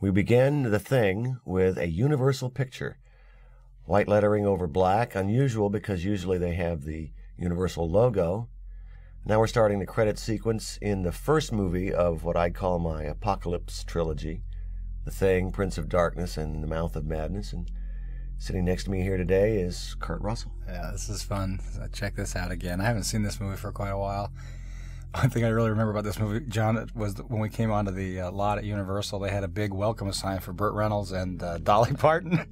We begin The Thing with a Universal picture. White lettering over black, unusual because usually they have the Universal logo. Now we're starting the credit sequence in the first movie of what I call my Apocalypse trilogy, The Thing, Prince of Darkness, and The Mouth of Madness. And sitting next to me here today is Kurt Russell. Yeah, this is fun. Check this out again. I haven't seen this movie for quite a while. One thing I really remember about this movie, John, was when we came onto the lot at Universal, they had a big welcome sign for Burt Reynolds and Dolly Parton. And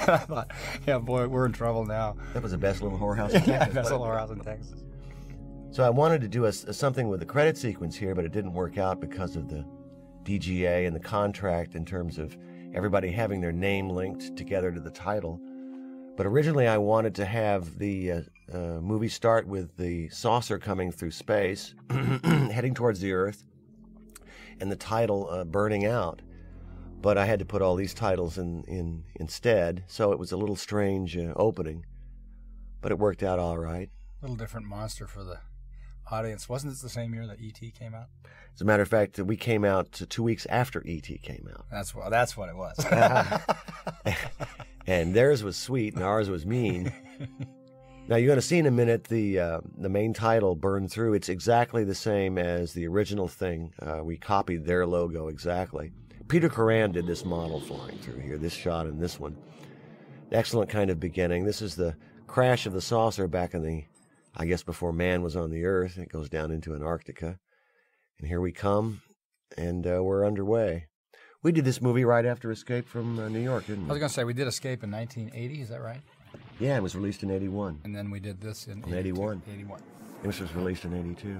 I thought, yeah, boy, we're in trouble now. That was the best little whorehouse in Texas. Yeah, best little whorehouse in Texas. So I wanted to do something with the credit sequence here, but it didn't work out because of the DGA and the contract in terms of everybody having their name linked together to the title. But originally I wanted to have the movie start with the saucer coming through space, heading towards the Earth, and the title burning out. But I had to put all these titles in instead, so it was a little strange opening. But it worked out all right. A little different monster for the audience. Wasn't this the same year that E.T. came out? As a matter of fact, we came out 2 weeks after E.T. came out. That's what it was. And theirs was sweet, and ours was mean. Now, you're going to see in a minute the main title burn through. It's exactly the same as the original Thing. We copied their logo exactly. Peter Coran did this model flying through here, this shot and this one. Excellent kind of beginning. This is the crash of the saucer back in the, I guess, before man was on the Earth. It goes down into Antarctica. And here we come, and we're underway. We did this movie right after Escape from New York, didn't we? I was going to say, we did Escape in 1980, is that right? Yeah, it was released in 81. And then we did this in 81. 81. This was released in 82.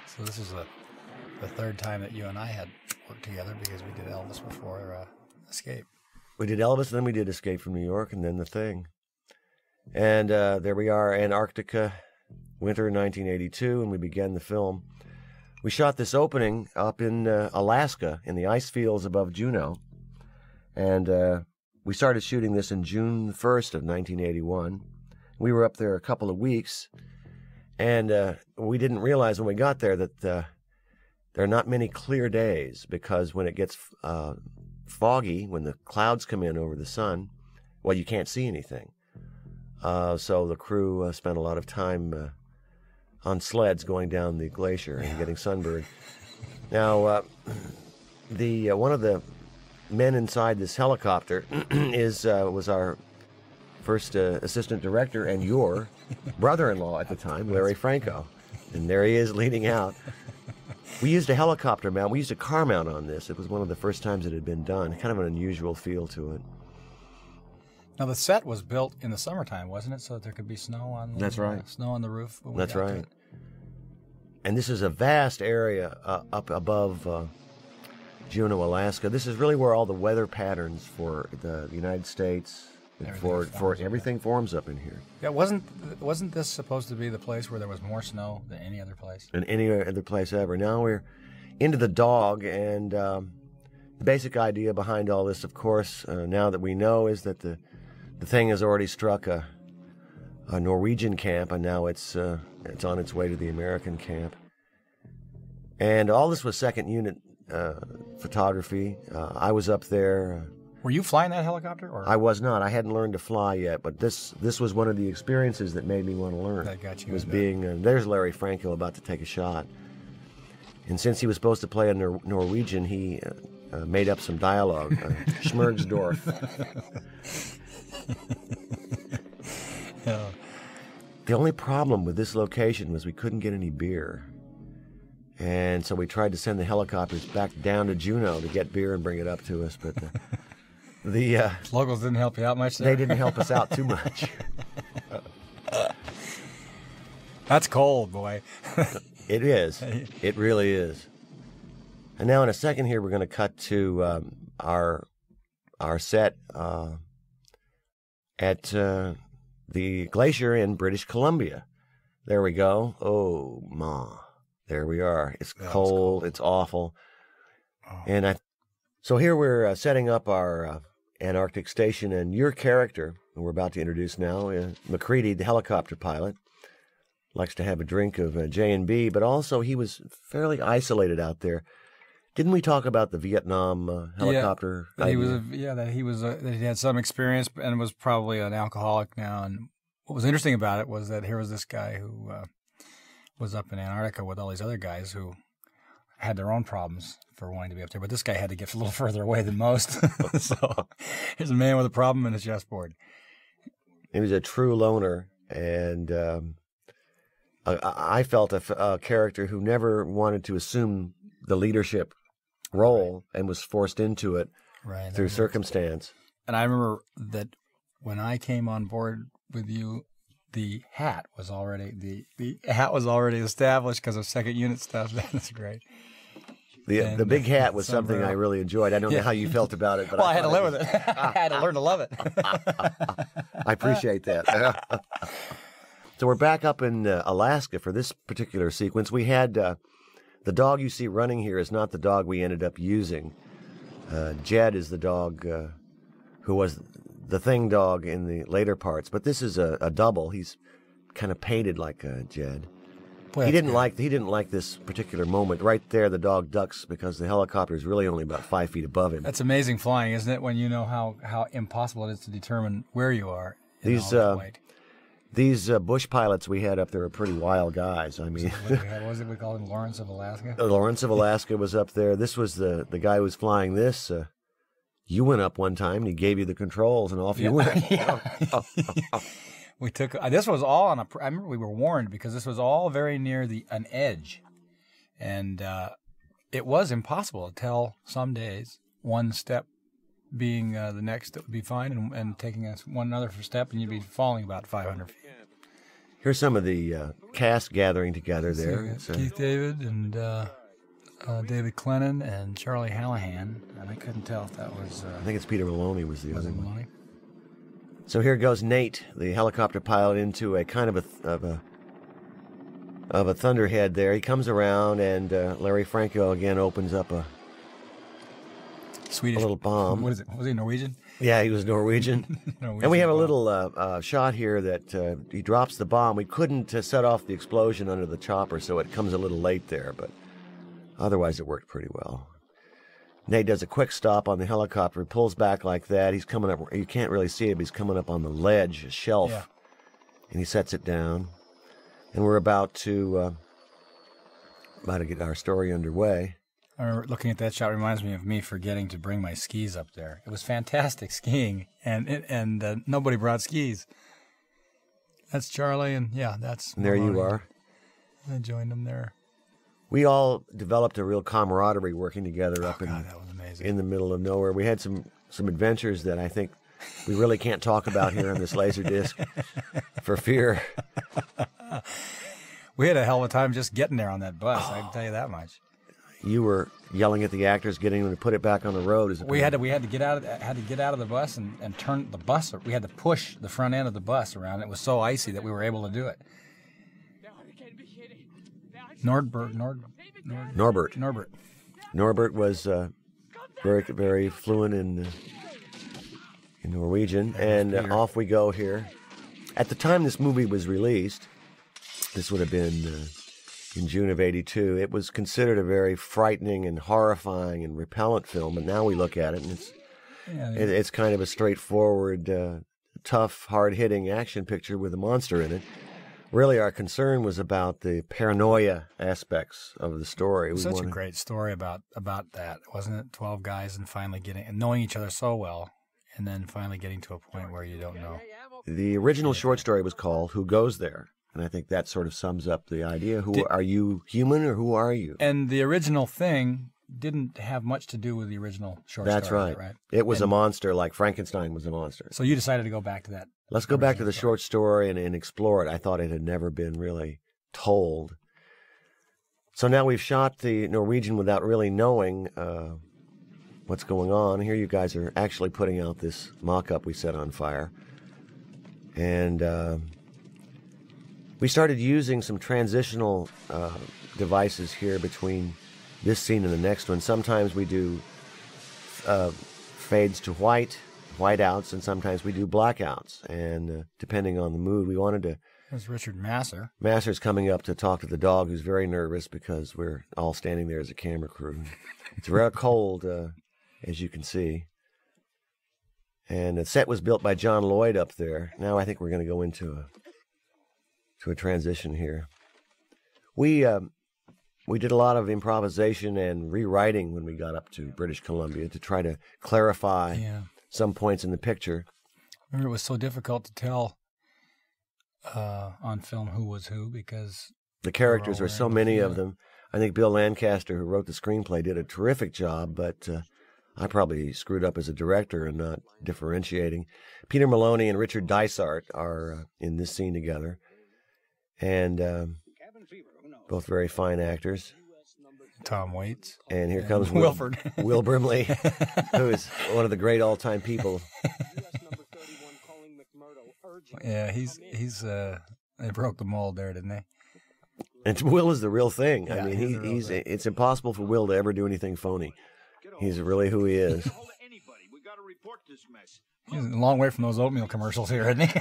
So this is the third time that you and I had worked together because we did Elvis before Escape. We did Elvis, then we did Escape from New York, and then The Thing. And there we are, Antarctica, winter 1982, and we began the film. We shot this opening up in Alaska, in the ice fields above Juneau. And we started shooting this in June 1st of 1981. We were up there a couple of weeks, and we didn't realize when we got there that there are not many clear days, because when it gets foggy, when the clouds come in over the sun, well, you can't see anything. So the crew spent a lot of time on sleds going down the glacier and getting sunburned. Now, one of the men inside this helicopter was our first assistant director and your brother-in-law at the time, Larry Franco. And there he is leaning out. We used a helicopter mount. We used a car mount on this. It was one of the first times it had been done. Kind of an unusual feel to it. Now, the set was built in the summertime, wasn't it? So that there could be snow on the, That's right. Snow on the roof. That's right. And this is a vast area up above Juneau, Alaska. This is really where all the weather patterns for the United States, everything forms up in here. Yeah, wasn't this supposed to be the place where there was more snow than any other place? Than any other place ever. Now we're into the dog, and the basic idea behind all this, of course, now that we know, is that the Thing has already struck a Norwegian camp, and now it's on its way to the American camp. And all this was second unit photography. I was up there. Were you flying that helicopter? Or? I was not. I hadn't learned to fly yet, but this was one of the experiences that made me want to learn. That got you. Was being there's Larry Franco about to take a shot, and since he was supposed to play a Norwegian, he made up some dialogue. Schmergsdorf. Yeah. The only problem with this location was we couldn't get any beer. And so we tried to send the helicopters back down to Juneau to get beer and bring it up to us. But the locals didn't help you out much there? They didn't help us out too much. That's cold, boy. It is. It really is. And now in a second here, we're going to cut to our set at the glacier in British Columbia. There we go. Oh, ma. There we are. It's cold. It's awful. Oh. And so here we're setting up our Antarctic station, and your character, who we're about to introduce now, McCready, the helicopter pilot, likes to have a drink of J&B, but also he was fairly isolated out there. Didn't we talk about the Vietnam helicopter? That he had some experience and was probably an alcoholic now. And what was interesting about it was that here was this guy who was up in Antarctica with all these other guys who had their own problems for wanting to be up there, but this guy had to get a little further away than most. So here's a man with a problem in his chessboard. He was a true loner, and I felt a character who never wanted to assume the leadership role and was forced into it through circumstance. And I remember that when I came on board with you, the hat was already established because of second unit stuff. That's great. The big hat was something I really enjoyed. I don't know how you felt about it, but I had to live with it. I had to learn to love it. I appreciate that. So we're back up in Alaska for this particular sequence. We had the dog you see running here is not the dog we ended up using. Jed is the dog who was the thing dog in the later parts, but this is a double. He's kind of painted like Jed. Boy, he didn't like this particular moment. Right there, the dog ducks because the helicopter is really only about 5 feet above him. That's amazing flying, isn't it? When you know how impossible it is to determine where you are. These bush pilots we had up there are pretty wild guys. I mean, what was it we called him? Lawrence of Alaska? Lawrence of Alaska was up there. This was the guy who was flying this. You went up one time and he gave you the controls and off you went. We took this was all on I remember we were warned because this was all very near an edge, and it was impossible to tell some days. One step being the next that would be fine, and taking us one another step, and you'd be falling about 500 feet. Here's some of the cast gathering together there. Keith David and David Clennon and Charlie Hallahan, and I couldn't tell if that was. I think it's Peter Maloney was the other one. So here goes Nate, the helicopter pilot, into a kind of a thunderhead there. He comes around, and Larry Franco again opens up a little bomb. What is it? Was he Norwegian? Yeah, he was Norwegian. And we have a little shot here that he drops the bomb. We couldn't set off the explosion under the chopper, so it comes a little late there, but otherwise it worked pretty well. Nate does a quick stop on the helicopter, pulls back like that. He's coming up. You can't really see him. He's coming up on the ledge, a shelf, and he sets it down. And we're about to get our story underway. I remember looking at that shot. Reminds me of me forgetting to bring my skis up there. It was fantastic skiing, and nobody brought skis. That's Charlie, and that's. And there you are. I joined them there. We all developed a real camaraderie working together up that was amazing. In the middle of nowhere. We had some adventures that I think we really can't talk about here on this Laserdisc for fear. We had a hell of a time just getting there on that bus. I can tell you that much. You were yelling at the actors, getting them to put it back on the road. We had to get out of the bus and turn the bus. We had to push the front end of the bus around. It was so icy that we were able to do it. Norbert was very, very fluent in Norwegian, and off we go here. At the time this movie was released, this would have been in June of '82. It was considered a very frightening and horrifying and repellent film, and now we look at it, and it's kind of a straightforward, tough, hard-hitting action picture with a monster in it. Really, our concern was about the paranoia aspects of the story. Such a great story about that, wasn't it? 12 guys and finally knowing each other so well, and then finally getting to a point where you don't know. The original short story was called "Who Goes There?" And I think that sort of sums up the idea. Are you human or who are you? And the original thing didn't have much to do with the original short story. That's right. It was a monster like Frankenstein was a monster. So you decided to go back to that. Let's go back to the short story and explore it. I thought it had never been really told. So now we've shot the Norwegian without really knowing what's going on. Here you guys are actually putting out this mock-up we set on fire. And we started using some transitional devices here between this scene and the next one. Sometimes we do fades to whiteouts, and sometimes we do blackouts. And depending on the mood, we wanted to There's Richard Masser. Masser's coming up to talk to the dog, who's very nervous because we're all standing there as a camera crew. It's very cold, as you can see. And the set was built by John Lloyd up there. Now I think we're going to go into a transition here. We did a lot of improvisation and rewriting when we got up to British Columbia to try to clarify some points in the picture. I remember it was so difficult to tell on film who was who because the characters were so many of them. I think Bill Lancaster, who wrote the screenplay, did a terrific job, but I probably screwed up as a director and not differentiating. Peter Maloney and Richard Dysart are in this scene together, and both very fine actors. Tom Waits. And here comes Wilford. Will Brimley, who is one of the great all-time people. Yeah, he's they broke the mold there, didn't they? And Will is the real thing. Yeah, I mean, it's impossible for Will to ever do anything phony. He's really who he is. He's a long way from those oatmeal commercials here, isn't he?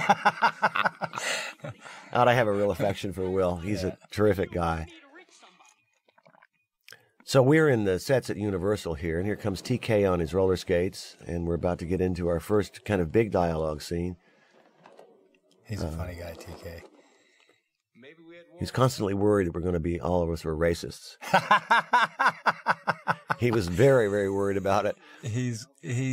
I have a real affection for Will. He's a terrific guy. So we're in the sets at Universal here, and here comes TK on his roller skates, and we're about to get into our first kind of big dialogue scene. He's a funny guy, TK. He's constantly worried that we're going to be, all of us are racists. He was very, very worried about it. He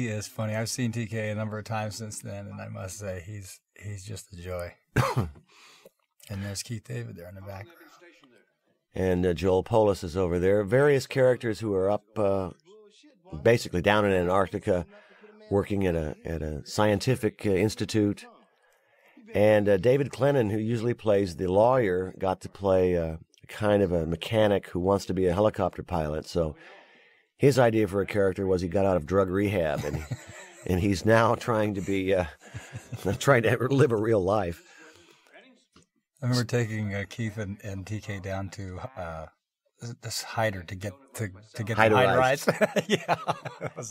is funny. I've seen TK a number of times since then, and I must say he's just a joy. And there's Keith David there in the background. And Joel Polis is over there. Various characters who are up, basically down in Antarctica, working at a scientific institute. And David Clennon, who usually plays the lawyer, got to play kind of a mechanic who wants to be a helicopter pilot. So his idea for a character was he got out of drug rehab, and he's now trying to be trying to live a real life. I remember taking Keith and TK down to this hider to get the hyderize. Yeah,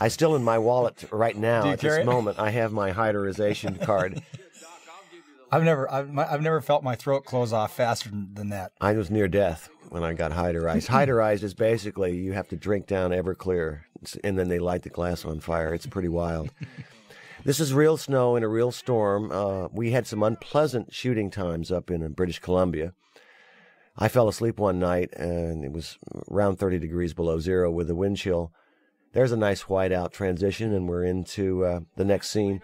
I still in my wallet right now at this it? moment. I have my hyderization card. I've never felt my throat close off faster than that. I was near death when I got hyderized. Hyderized is basically you have to drink down Everclear, and then they light the glass on fire. It's pretty wild. This is real snow in a real storm. We had some unpleasant shooting times up in British Columbia. I fell asleep one night, and it was around 30 degrees below zero with a wind chill. There's a nice whiteout transition, and we're into the next scene.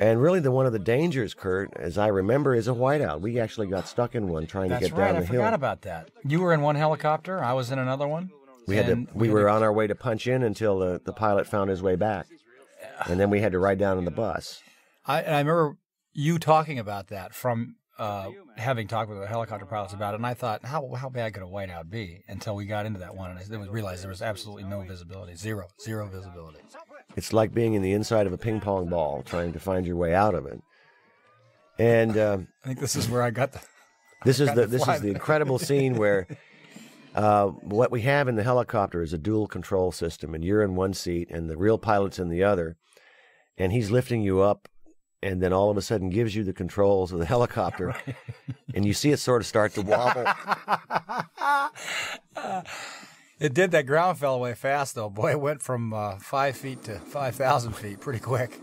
And really, one of the dangers, Kurt, as I remember, is a whiteout. We actually got stuck in one trying to get down the hill. I forgot about that. You were in one helicopter. I was in another one. We were on our way to punch in until the pilot found his way back. And then we had to ride down on the bus. I remember you talking about that from having talked with the helicopter pilots about it, and I thought, how bad could a whiteout be? Until we got into that one, and I realized there was absolutely no visibility, zero visibility. It's like being in the inside of a ping pong ball, trying to find your way out of it. And I think this is where I got the. This is the incredible scene where what we have in the helicopter is a dual control system, and you're in one seat, and the real pilot's in the other, and he's lifting you up, and then all of a sudden gives you the controls of the helicopter, right. And you see it sort of start to wobble. It did. That ground fell away fast, though. Boy, it went from 5 feet to 5,000 feet pretty quick.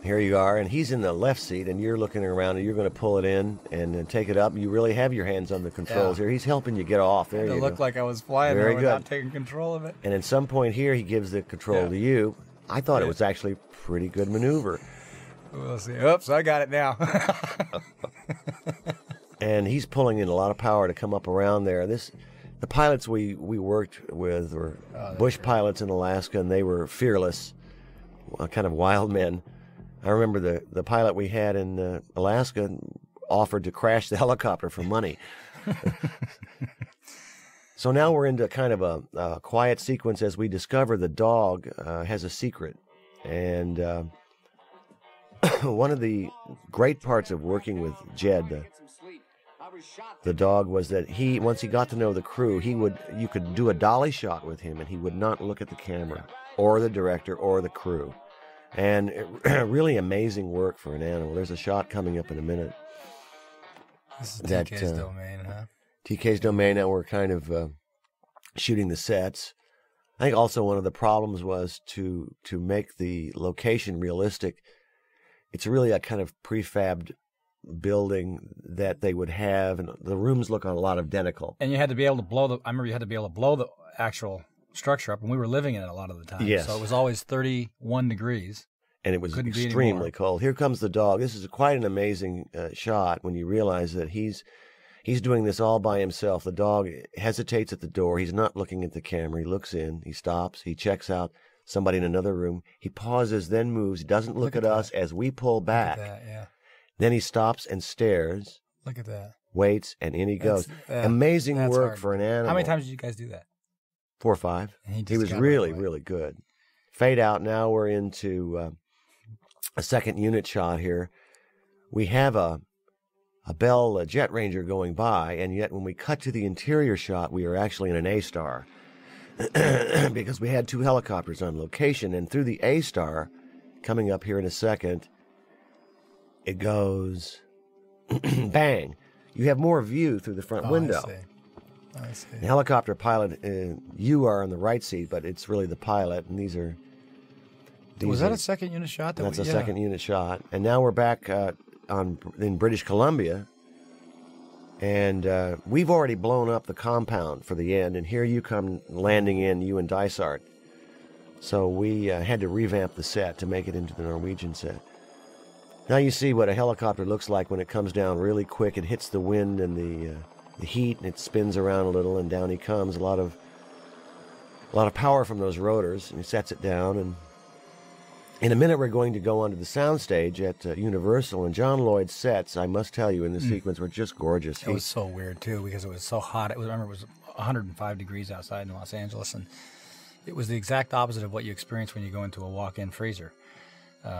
Here you are, and he's in the left seat, and you're looking around, and you're going to pull it in and then take it up. You really have your hands on the controls here. He's helping you get off. There you go. It looked like I was flying there without taking control of it. And at some point here, he gives the control to you. I thought it was actually a pretty good maneuver. We'll see. Oops, I got it now. And he's pulling in a lot of power to come up around there. The pilots we worked with were bush pilots in Alaska, and they were fearless, kind of wild men. I remember the pilot we had in Alaska offered to crash the helicopter for money. So now we're into kind of a quiet sequence as we discover the dog has a secret. And one of the great parts of working with Jed, the dog, was that once he got to know the crew, you could do a dolly shot with him, and he would not look at the camera or the director or the crew. And really amazing work for an animal. There's a shot coming up in a minute. This is that TK's domain, huh? TK's domain. Now we're kind of shooting the sets. I think also one of the problems was to make the location realistic. It's really a kind of prefabbed building that they would have, and the rooms look a lot identical. And you had to be able to blow I remember you had to be able to blow the actual structure up, and we were living in it a lot of the time. Yes. So it was always 31 degrees. And it was Couldn't be extremely anymore. cold. Here comes the dog. This is quite an amazing shot when you realize that he's doing this all by himself. The dog hesitates at the door. He's not looking at the camera. He looks in. He stops. He checks out somebody in another room. He pauses, then moves. He doesn't look at us as we pull back. Look at that, yeah. Then he stops and stares, Look at that. waits, and in he goes. That's Amazing that's work hard. for an animal. How many times did you guys do that? 4 or 5. And He just was got really, right away. really good. Fade out. Now we're into a second unit shot here. We have a Bell Jet Ranger going by, and yet when we cut to the interior shot, we are actually in an A-Star because we had 2 helicopters on location, and through the A-Star, coming up here in a second, it goes bang. You have more view through the front window. I see. The helicopter pilot, you are on the right seat, but it's really the pilot, and these are... Was that a second unit shot? That's a second unit shot. And now we're back in British Columbia, and we've already blown up the compound for the end, and here you come landing in, you and Dysart. So we had to revamp the set to make it into the Norwegian set. Now you see what a helicopter looks like when it comes down really quick. It hits the wind and the heat, and it spins around a little, and down he comes. A lot of power from those rotors, and he sets it down. And in a minute, we're going to go onto the soundstage at Universal, and John Lloyd's sets, I must tell you, in this sequence were just gorgeous. It was so weird too because it was so hot. I remember it was 105 degrees outside in Los Angeles, and it was the exact opposite of what you experience when you go into a walk-in freezer.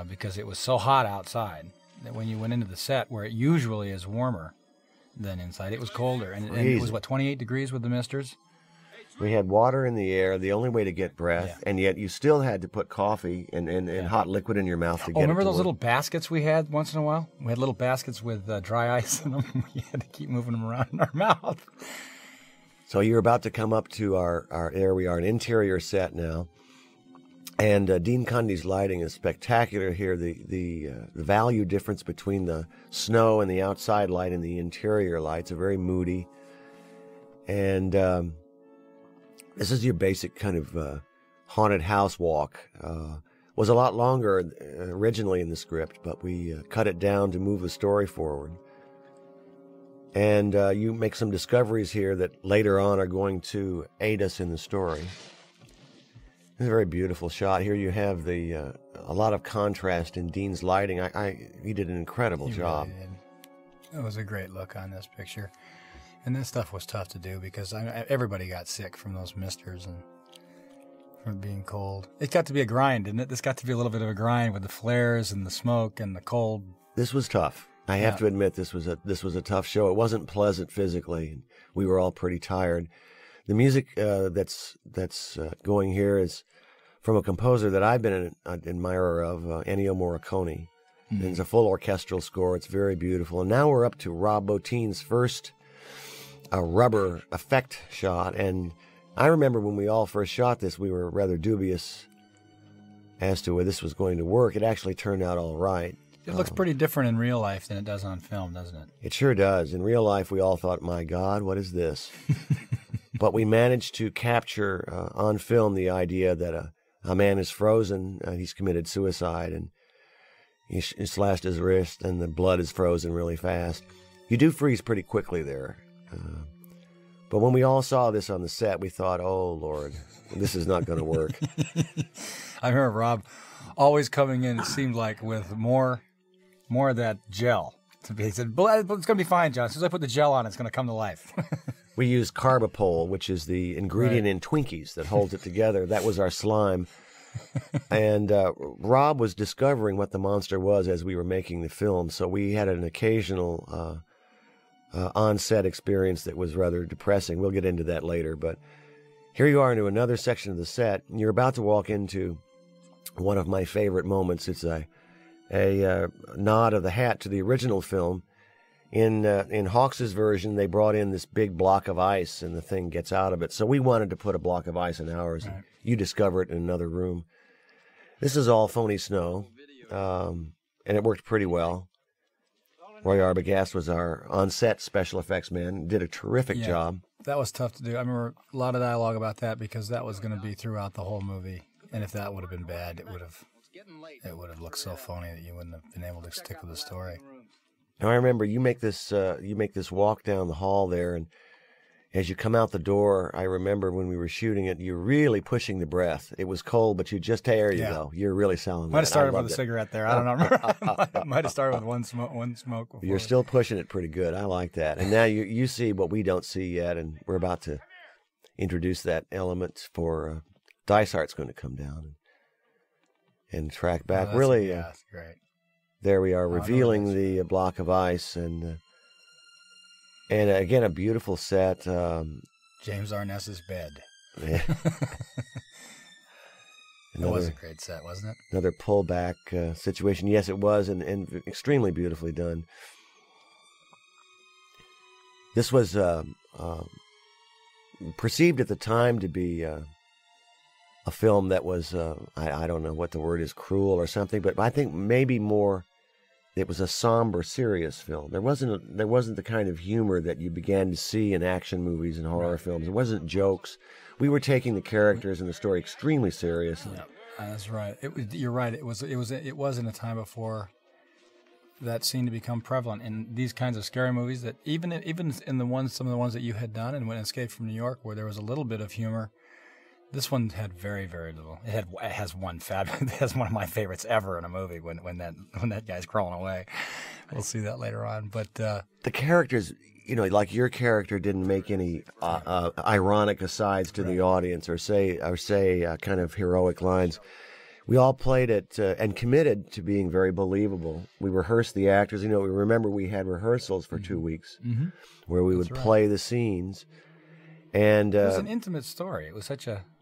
Because it was so hot outside that when you went into the set, where it usually is warmer than inside, it was colder. And it was, 28 degrees with the misters? We had water in the air, the only way to get breath, and yet you still had to put coffee and hot liquid in your mouth to get it. Remember to those work. little baskets we had once in a while? We had little baskets with dry ice in them. We had to keep moving them around in our mouth. So you're about to come up to our there we are, an interior set now. And Dean Cundy's lighting is spectacular here. The value difference between the snow and the outside light and the interior lights are very moody. And this is your basic kind of haunted house walk. Was a lot longer originally in the script, but we cut it down to move the story forward. And you make some discoveries here that later on are going to aid us in the story. It's a very beautiful shot. Here you have a lot of contrast in Dean's lighting. He did an incredible job. Really did. It was a great look on this picture. And this stuff was tough to do because everybody got sick from those misters and from being cold. It got to be a grind, didn't it? This got to be a little bit of a grind with the flares and the smoke and the cold. This was tough. I have to admit this was a tough show. It wasn't pleasant physically. We were all pretty tired. The music that's going here is from a composer that I've been an admirer of, Ennio Morricone. And it's a full orchestral score. It's very beautiful. And now we're up to Rob Bottin's first rubber effect shot. And I remember when we all first shot this, we were rather dubious as to whether this was going to work. It actually turned out all right. It looks pretty different in real life than it does on film, doesn't it? It sure does. In real life, we all thought, my God, what is this? But we managed to capture on film the idea that a man is frozen, he's committed suicide, and he slashed his wrist, and the blood is frozen really fast. You do freeze pretty quickly there. But when we all saw this on the set, we thought, oh, Lord, this is not going to work. I remember Rob always coming in, it seemed like, with more of that gel. He said, it's going to be fine, John. As soon as I put the gel on, it's going to come to life. We used carbapole, which is the ingredient in Twinkies that holds it together. That was our slime. And Rob was discovering what the monster was as we were making the film, so we had an occasional on-set experience that was rather depressing. We'll get into that later, but here you are into another section of the set, and you're about to walk into one of my favorite moments. It's a nod of the hat to the original film. In Hawks's version, they brought in this big block of ice, and the thing gets out of it. So we wanted to put a block of ice in ours. Right. You discover it in another room. This is all phony snow, and it worked pretty well. Roy Arbogast was our on-set special effects man. Did a terrific job. That was tough to do. I remember a lot of dialogue about that because that was going to be throughout the whole movie. And if that would have been bad, it would have looked so phony that you wouldn't have been able to stick with the story. Now, I remember you make this walk down the hall there, and as you come out the door, I remember when we were shooting it, you're really pushing the breath. It was cold, but there you go. You're really selling that. Might have started with a cigarette there. I don't know. Might have started with one smoke before. You're still pushing it pretty good. I like that. And now you see what we don't see yet, and we're about to introduce that element for Dysart's going to come down and track back. Oh, really, that's great. There we are, revealing the block of ice, and again, a beautiful set. James Arness's bed. Yeah. It was a great set, wasn't it? Another pullback situation. Yes, it was, and extremely beautifully done. This was perceived at the time to be a film that was, I don't know what the word is, cruel or something, but I think maybe more, it was a somber, serious film. There wasn't the kind of humor that you began to see in action movies and horror films. It wasn't jokes. We were taking the characters and the story extremely seriously. Yeah, that's right. You're right. It was in a time before that seemed to become prevalent in these kinds of scary movies. That even in some of the ones that you had done, and when Escape from New York, where there was a little bit of humor. This one had very, very little. It has one of my favorites ever in a movie when that guy's crawling away. We'll see that later on. But the characters, like your character didn't make any ironic asides to the audience or say kind of heroic lines. We all played it and committed to being very believable. We rehearsed the actors. Remember we had rehearsals for 2 weeks where we would play the scenes. And it was an intimate story. It was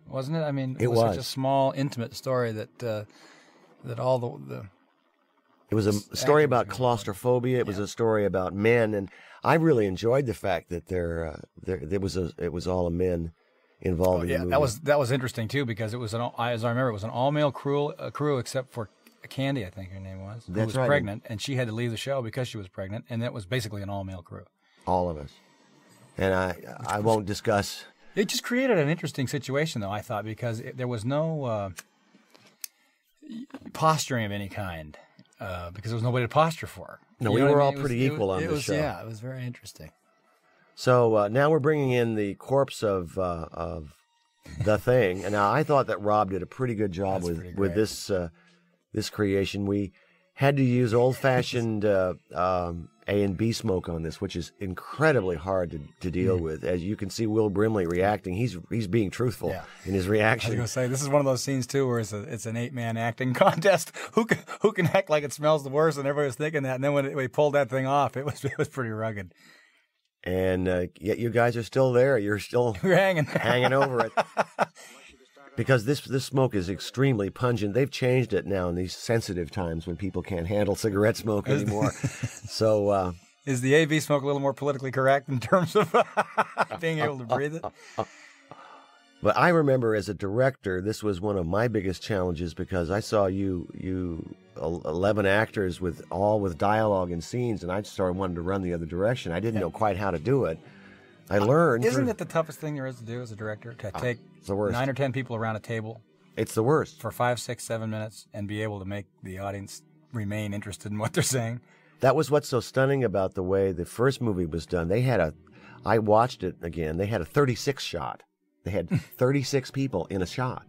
wasn't it? I mean, it was such a small, intimate story that all the. It was a story about claustrophobia. It was a story about men, and I really enjoyed the fact that it was all men involved in the movie. That was interesting too because it was as I remember, it was an all-male crew except for Candy, I think her name was, who was pregnant, and she had to leave the show because she was pregnant, and that was basically an all-male crew. All of us, and I won't discuss. It just created an interesting situation, though, I thought, because there was no posturing of any kind, because there was nobody to posture for. No, we were all pretty equal on the show. Yeah, it was very interesting. So now we're bringing in the corpse of the Thing, and now I thought that Rob did a pretty good job with this creation. We had to use old-fashioned A and B smoke on this, which is incredibly hard to deal with. As you can see, Will Brimley reacting. He's being truthful in his reaction. I was going to say, this is one of those scenes too, where it's an 8-man acting contest. Who can act like it smells the worst? And everybody was thinking that. And then when we pulled that thing off, it was pretty rugged. And yet you guys are still there. You're still hanging over it. Because this smoke is extremely pungent. They've changed it now in these sensitive times when people can't handle cigarette smoke anymore. So is the AV smoke a little more politically correct in terms of being able to breathe it? But I remember as a director, this was one of my biggest challenges because I saw you 11 actors with dialogue and scenes, and I started wanting to run the other direction. I didn't know quite how to do it. I learned. Isn't it the toughest thing there is to do as a director? To take 9 or 10 people around a table. It's the worst. For 5, 6, 7 minutes and be able to make the audience remain interested in what they're saying. That was what's so stunning about the way the first movie was done. I watched it again. They had a 36 shot. They had 36 people in a shot.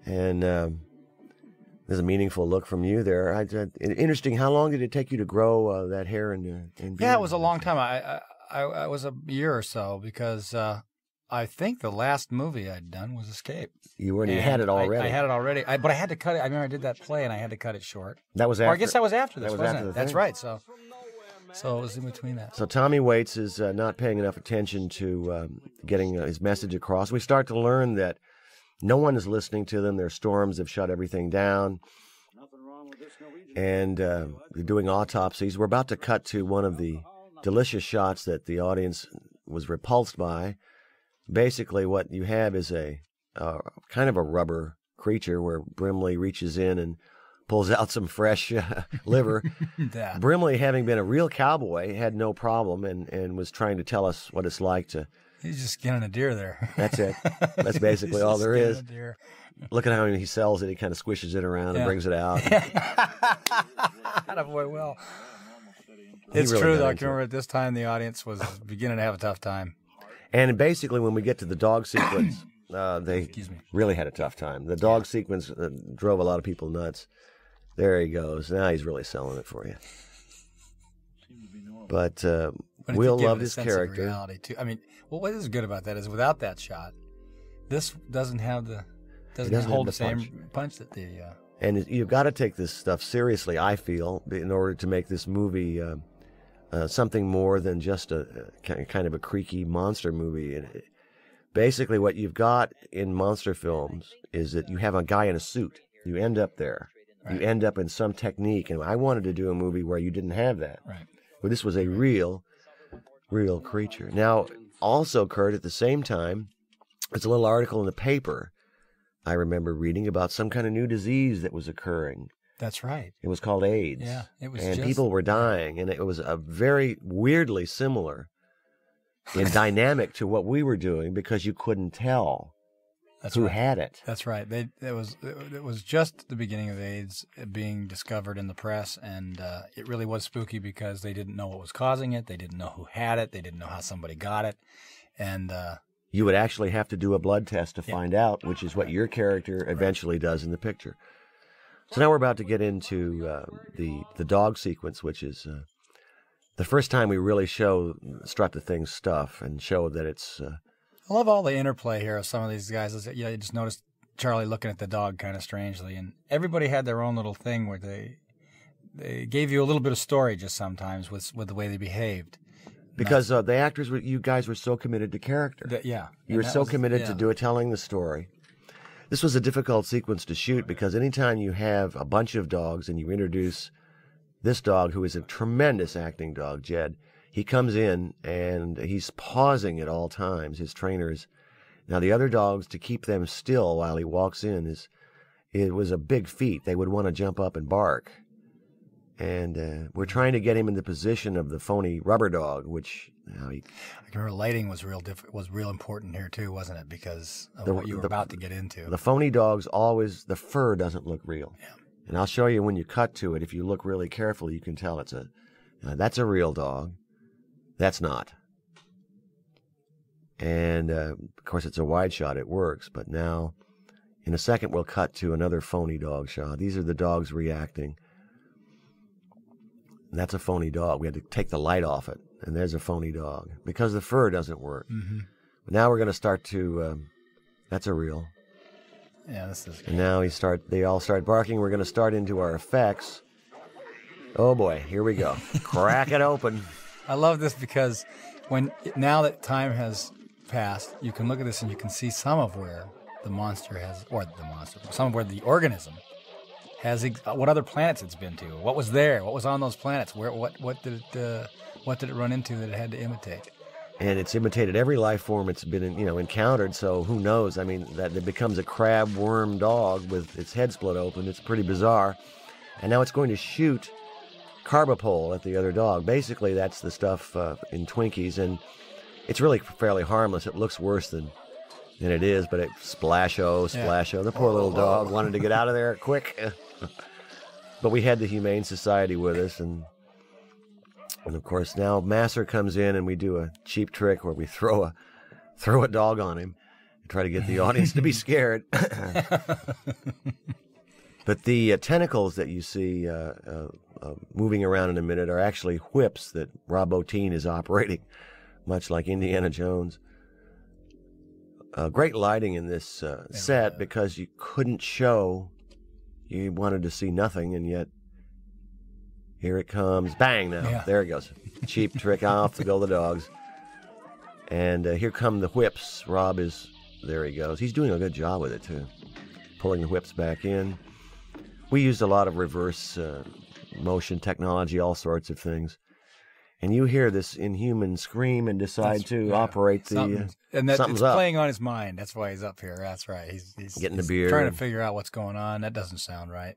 And there's a meaningful look from you there. Interesting. How long did it take you to grow that hair and beard? Yeah, it was a long time. I was a year or so because I think the last movie I'd done was Escape. You had it already. I had it already, but I had to cut it. I remember I did that play and I had to cut it short. That was after. Or I guess that was after this, wasn't it? That's right. So it was in between that. So Tommy Waits is not paying enough attention to getting his message across. We start to learn that no one is listening to them. Their storms have shut everything down. and they're doing autopsies. We're about to cut to one of the delicious shots that the audience was repulsed by. Basically, what you have is a kind of a rubber creature where Brimley reaches in and pulls out some fresh liver. Yeah. Brimley, having been a real cowboy, had no problem and was trying to tell us what it's like to... He's just skinning a deer there. That's it. That's basically all there is. A deer. Look at how he sells it. He kind of squishes it around and brings it out. Attaboy, well. It's really true, got though. I into can remember at this time the audience was beginning to have a tough time. And basically, when we get to the dog sequence, they really had a tough time. The dog sequence drove a lot of people nuts. There he goes. Now he's really selling it for you. But Will loved his character. Reality too. I mean, well, what is good about that is without that shot, this doesn't hold the same punch that the. And you've got to take this stuff seriously, I feel, in order to make this movie something more than just a kind of a creaky monster movie. And basically, what you've got in monster films is that you have a guy in a suit. You end up there. Right. You end up in some technique. And I wanted to do a movie where you didn't have that. Right. Where this was a real creature. Now, also, Kurt, at the same time, there's a little article in the paper I remember reading about some kind of new disease that was occurring. That's right. It was called AIDS. Yeah, it was. And people were dying, and it was a very weirdly similar in dynamic to what we were doing because you couldn't tell who had it. That's right. It was just the beginning of AIDS being discovered in the press, and it really was spooky because they didn't know what was causing it. They didn't know who had it. They didn't know how somebody got it, and you would actually have to do a blood test to find out, which is what your character eventually does in the picture. So now we're about to get into the dog sequence, which is the first time we really show Strut the Thing's stuff and show that it's... I love all the interplay here of some of these guys. You just noticed Charlie looking at the dog kind of strangely, and everybody had their own little thing where they gave you a little bit of story just sometimes with the way they behaved. Because the actors, you guys were so committed to character. You were so committed to telling the story. This was a difficult sequence to shoot because anytime you have a bunch of dogs and you introduce this dog, who is a tremendous acting dog, Jed, he comes in and he's pausing at all times, his trainers. Now, the other dogs, to keep them still while he walks in, it was a big feat. They would want to jump up and bark. And we're trying to get him in the position of the phony rubber dog, which I can remember lighting was real important here too, wasn't it? Because of what you were about to get into. The phony dogs always, the fur doesn't look real. Yeah. And I'll show you when you cut to it. If you look really carefully, you can tell that's a real dog. That's not. And of course, it's a wide shot. It works. But now, in a second, we'll cut to another phony dog shot. These are the dogs reacting. And that's a phony dog. We had to take the light off it, and there's a phony dog because the fur doesn't work. Mm-hmm. But now we're going to start to. That's a real. Yeah, this is. And now they all start barking. We're going to start into our effects. Oh boy, here we go. Crack it open. I love this because now that time has passed, you can look at this and you can see some of where some of where the organism has, what other planets it's been to, what was there, what was on those planets, what did it run into that it had to imitate. And it's imitated every life form it's been encountered. So who knows? I mean, that it becomes a crab worm dog with its head split open. It's pretty bizarre. And now it's going to shoot carbapole at the other dog. Basically, that's the stuff in Twinkies, and it's really fairly harmless. It looks worse than it is, but it splasho. The poor little dog wanted to get out of there quick. But we had the Humane Society with us, and of course now Masser comes in, and we do a cheap trick where we throw a dog on him and try to get the audience to be scared. But the tentacles that you see moving around in a minute are actually whips that Rob Bottin is operating, much like Indiana Jones. Great lighting in this set because you couldn't show. You wanted to see nothing, and yet here it comes. Bang now. Yeah. There it goes. Cheap trick off to go the dogs. And here come the whips. There he goes. He's doing a good job with it, too. Pulling the whips back in. We used a lot of reverse motion technology, all sorts of things. And you hear this inhuman scream and decide to operate the... and that something's it's up. playing on his mind. That's why he's up here. That's right. He's getting the he's beer. Trying to figure out what's going on. That doesn't sound right.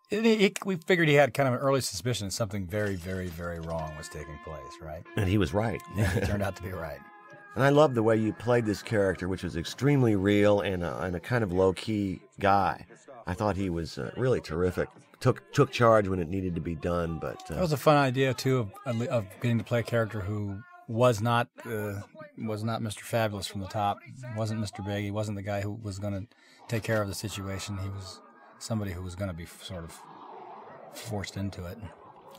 We figured he had kind of an early suspicion that something very, very, very wrong was taking place, right? And he was right. Yeah, he turned out to be right. And I love the way you played this character, which was extremely real and a kind of low-key guy. I thought he was really terrific. Took charge when it needed to be done, but that was a fun idea too of getting to play a character who was not Mr. Fabulous from the top. Wasn't Mr. Big. He wasn't the guy who was going to take care of the situation. He was somebody who was going to be sort of forced into it.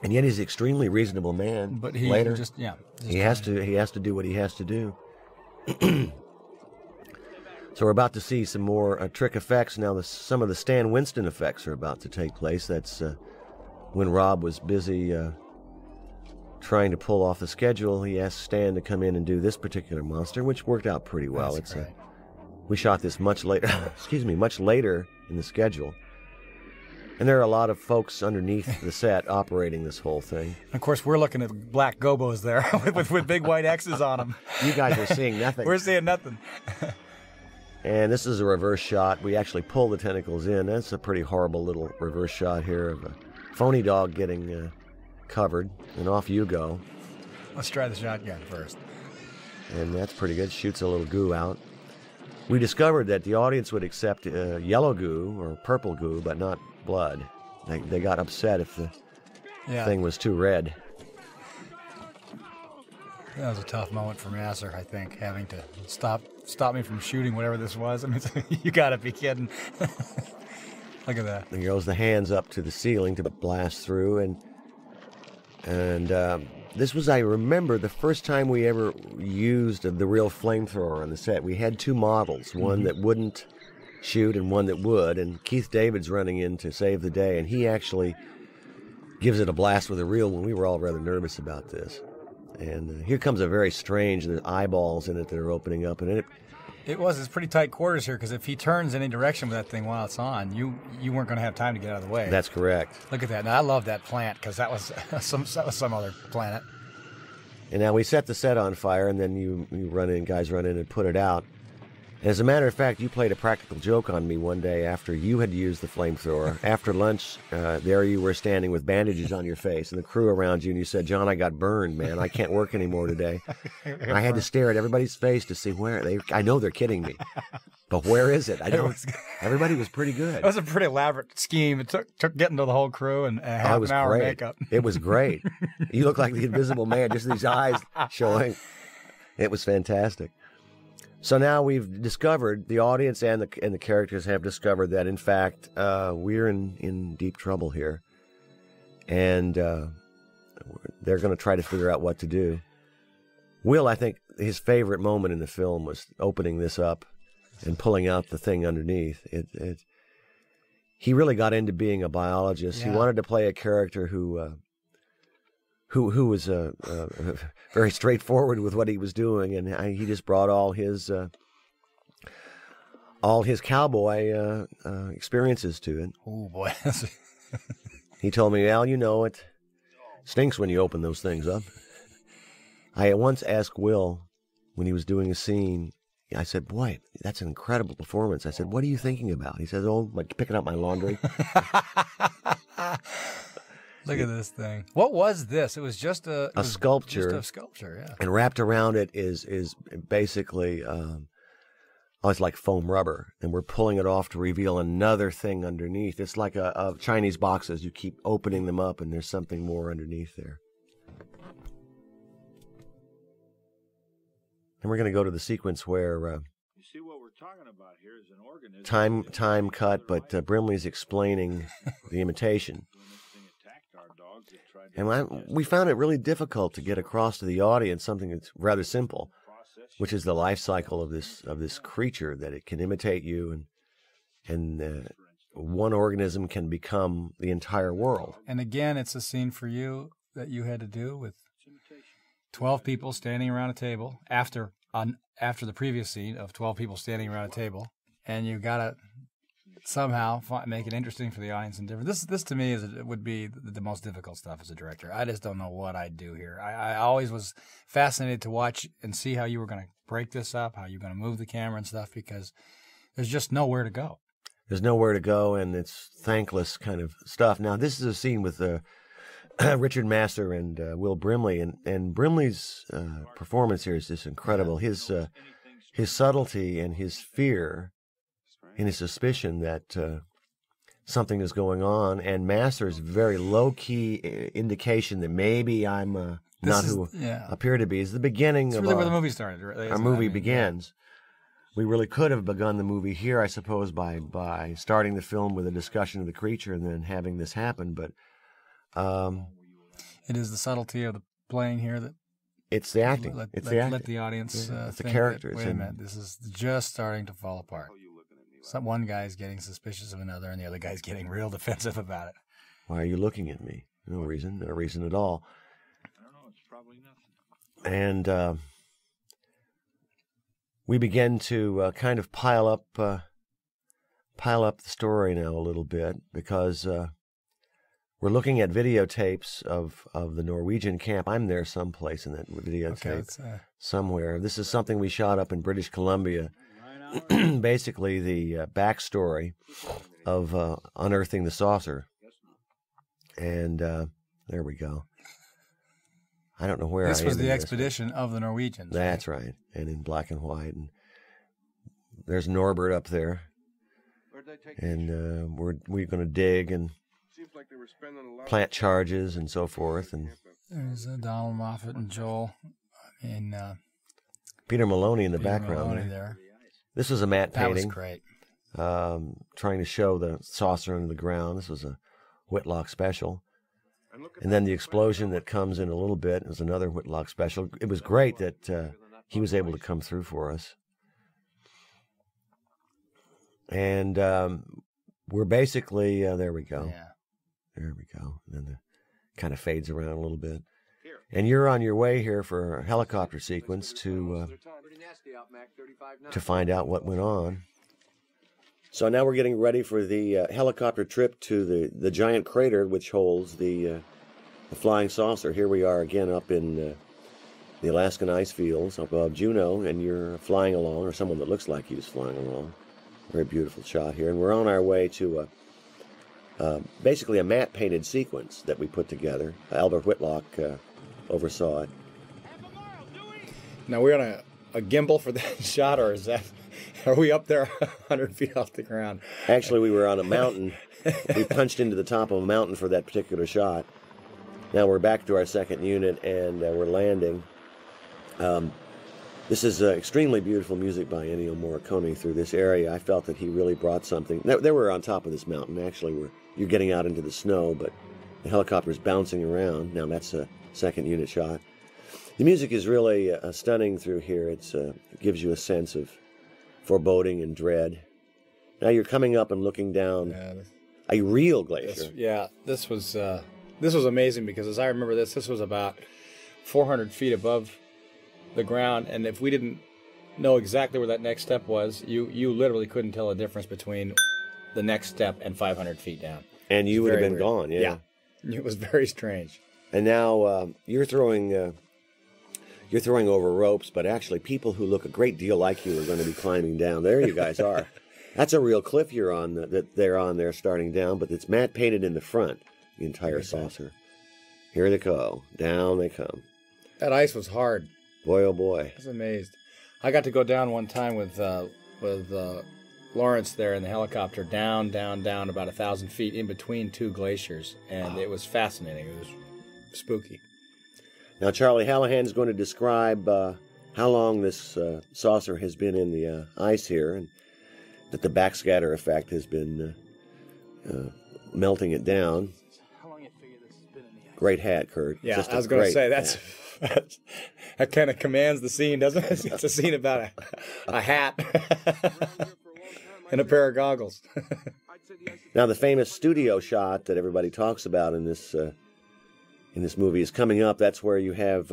And yet he's an extremely reasonable man. But he later he has to do what he has to do. So we're about to see some more trick effects. Now some of the Stan Winston effects are about to take place. That's when Rob was busy trying to pull off the schedule. He asked Stan to come in and do this particular monster, which worked out pretty well. That's great. We shot this much later. Much later in the schedule. And there are a lot of folks underneath the set operating this whole thing. Of course, we're looking at black gobos there with big white X's on them. You guys are seeing nothing. We're seeing nothing. And this is a reverse shot. We actually pull the tentacles in. That's a pretty horrible little reverse shot here of a phony dog getting covered. And off you go. Let's try the shotgun first. And that's pretty good. Shoots a little goo out. We discovered that the audience would accept yellow goo or purple goo, but not blood. They got upset if the thing was too red. That was a tough moment for Nasser, I think, having to stop me from shooting whatever this was. I mean, you got to be kidding. Look at that. He goes the hands up to the ceiling to blast through, and this was, I remember, the first time we ever used the real flamethrower on the set. We had two models, one that wouldn't shoot and one that would, and Keith David's running in to save the day, and he actually gives it a blast with a real one. We were all rather nervous about this. And here comes a very strange, there's eyeballs in it that are opening up, and it's pretty tight quarters here, because if he turns any direction with that thing while it's on, you weren't going to have time to get out of the way. That's correct. Look at that. Now, I love that plant, because that was some other planet. And now we set the set on fire, and then you guys run in and put it out. And as a matter of fact, you played a practical joke on me one day after you had used the flamethrower. After lunch, there you were standing with bandages on your face and the crew around you, and you said, "John, I got burned, man. I can't work anymore today." And I had to stare at everybody's face to see where I know they're kidding me, but where is it? I don't. Everybody was pretty good. It was a pretty elaborate scheme. It took getting to the whole crew and half an hour of makeup. It was great. You look like the Invisible Man, just these eyes showing. It was fantastic. So now we've discovered, the audience and the characters have discovered that, in fact, we're in deep trouble here. And they're going to try to figure out what to do. Will, I think, his favorite moment in the film was opening this up and pulling out the thing underneath. He really got into being a biologist. Yeah. He wanted to play a character who was very straightforward with what he was doing, and he just brought all his cowboy experiences to it. Oh boy! He told me, "Al, you know it stinks when you open those things up." I once asked Will when he was doing a scene. I said, "Boy, that's an incredible performance." I said, "What are you thinking about?" He says, "Oh, like picking up my laundry." Look at this thing. What was this? It was just a sculpture. Just a sculpture, yeah. And wrapped around it is basically, it's like foam rubber. And we're pulling it off to reveal another thing underneath. It's like a Chinese boxes. You keep opening them up, and there's something more underneath there. And we're going to go to the sequence where you see what we're talking about here is an organism. Time cut, but Brimley's explaining the imitation. And we found it really difficult to get across to the audience something that's rather simple, which is the life cycle of this creature, that it can imitate you, and one organism can become the entire world. And again, it's a scene for you that you had to do with 12 people standing around a table after the previous scene of 12 people standing around a table, and you got to somehow make it interesting for the audience and different. This to me would be the most difficult stuff as a director. I just don't know what I'd do here. I always was fascinated to watch and see how you were going to break this up, how you're going to move the camera and stuff, because there's just nowhere to go. There's nowhere to go, and it's thankless kind of stuff. Now, this is a scene with Richard Masur and Will Brimley, and Brimley's performance here is just incredible. His subtlety and his fear and his suspicion that something is going on, and Massur's very low-key indication that maybe I'm not who appear to be, is the beginning it's of really where the movie started. Really, our movie begins. We really could have begun the movie here, I suppose, by starting the film with a discussion of the creature and then having this happen. But it is the subtlety of the playing here that it's the acting. Let the audience it's the think characters. Wait a minute, this is just starting to fall apart. One guy's getting suspicious of another, and the other guy's getting real defensive about it. Why are you looking at me? No reason at all. I don't know. It's probably nothing. And we begin to kind of pile up the story now a little bit, because we're looking at videotapes of the Norwegian camp. I'm there someplace in that videotape, somewhere. This is something we shot up in British Columbia. Basically, the backstory of unearthing the saucer. And there we go. I don't know where this I am. Was the expedition of the Norwegians. That's right, and in black and white. And there's Norbert up there, and we're going to dig and plant charges and so forth. And there's Donald Moffat and Joel. I mean, Peter Maloney in the Peter background Maloney there. This was a matte painting. That was great. Trying to show the saucer under the ground. This was a Whitlock special. And then the explosion that comes in a little bit is another Whitlock special. It was great that he was able to come through for us. And we're basically, there we go. Yeah. There we go. And then it kind of fades around a little bit. And you're on your way here for a helicopter sequence to find out what went on. So now we're getting ready for the helicopter trip to the giant crater which holds the flying saucer. Here we are again up in the Alaskan ice fields above Juneau, and you're flying along, or someone that looks like he was flying along. Very beautiful shot here. And we're on our way to basically a matte painted sequence that we put together. Albert Whitlock oversaw it. Now we're on a gimbal for that shot, or are we up there 100 feet off the ground? Actually, we were on a mountain. We punched into the top of a mountain for that particular shot. Now we're back to our second unit, and we're landing. This is extremely beautiful music by Ennio Morricone through this area. I felt that he really brought something. They were on top of this mountain, actually, where you're getting out into the snow, but the helicopter's bouncing around. Now that's a second unit shot. The music is really stunning through here. It gives you a sense of foreboding and dread. Now you're coming up and looking down a real glacier. This was amazing, because as I remember this was about 400 feet above the ground, and if we didn't know exactly where that next step was, you literally couldn't tell the difference between the next step and 500 feet down. And you would have been gone, yeah. It was very strange. And now you're throwing over ropes, but actually people who look a great deal like you are going to be climbing down. There you guys are. That's a real cliff you're on, that they're on there starting down, but it's matte painted in the front, the entire saucer. Here they go. Down they come. That ice was hard. Boy, oh boy. I was amazed. I got to go down one time with Lawrence there in the helicopter, down about 1,000 feet in between two glaciers, and it was fascinating. It was spooky. Now, Charlie Hallahan is going to describe how long this saucer has been in the ice here, and that the backscatter effect has been melting it down. How long you figure this has been in the ice? Great hat, Kurt. Yeah, Just I was going to say, hat. that kind of commands the scene, doesn't it? It's a scene about a hat and a pair of goggles. Now, the famous studio shot that everybody talks about in this movie is coming up. That's where you have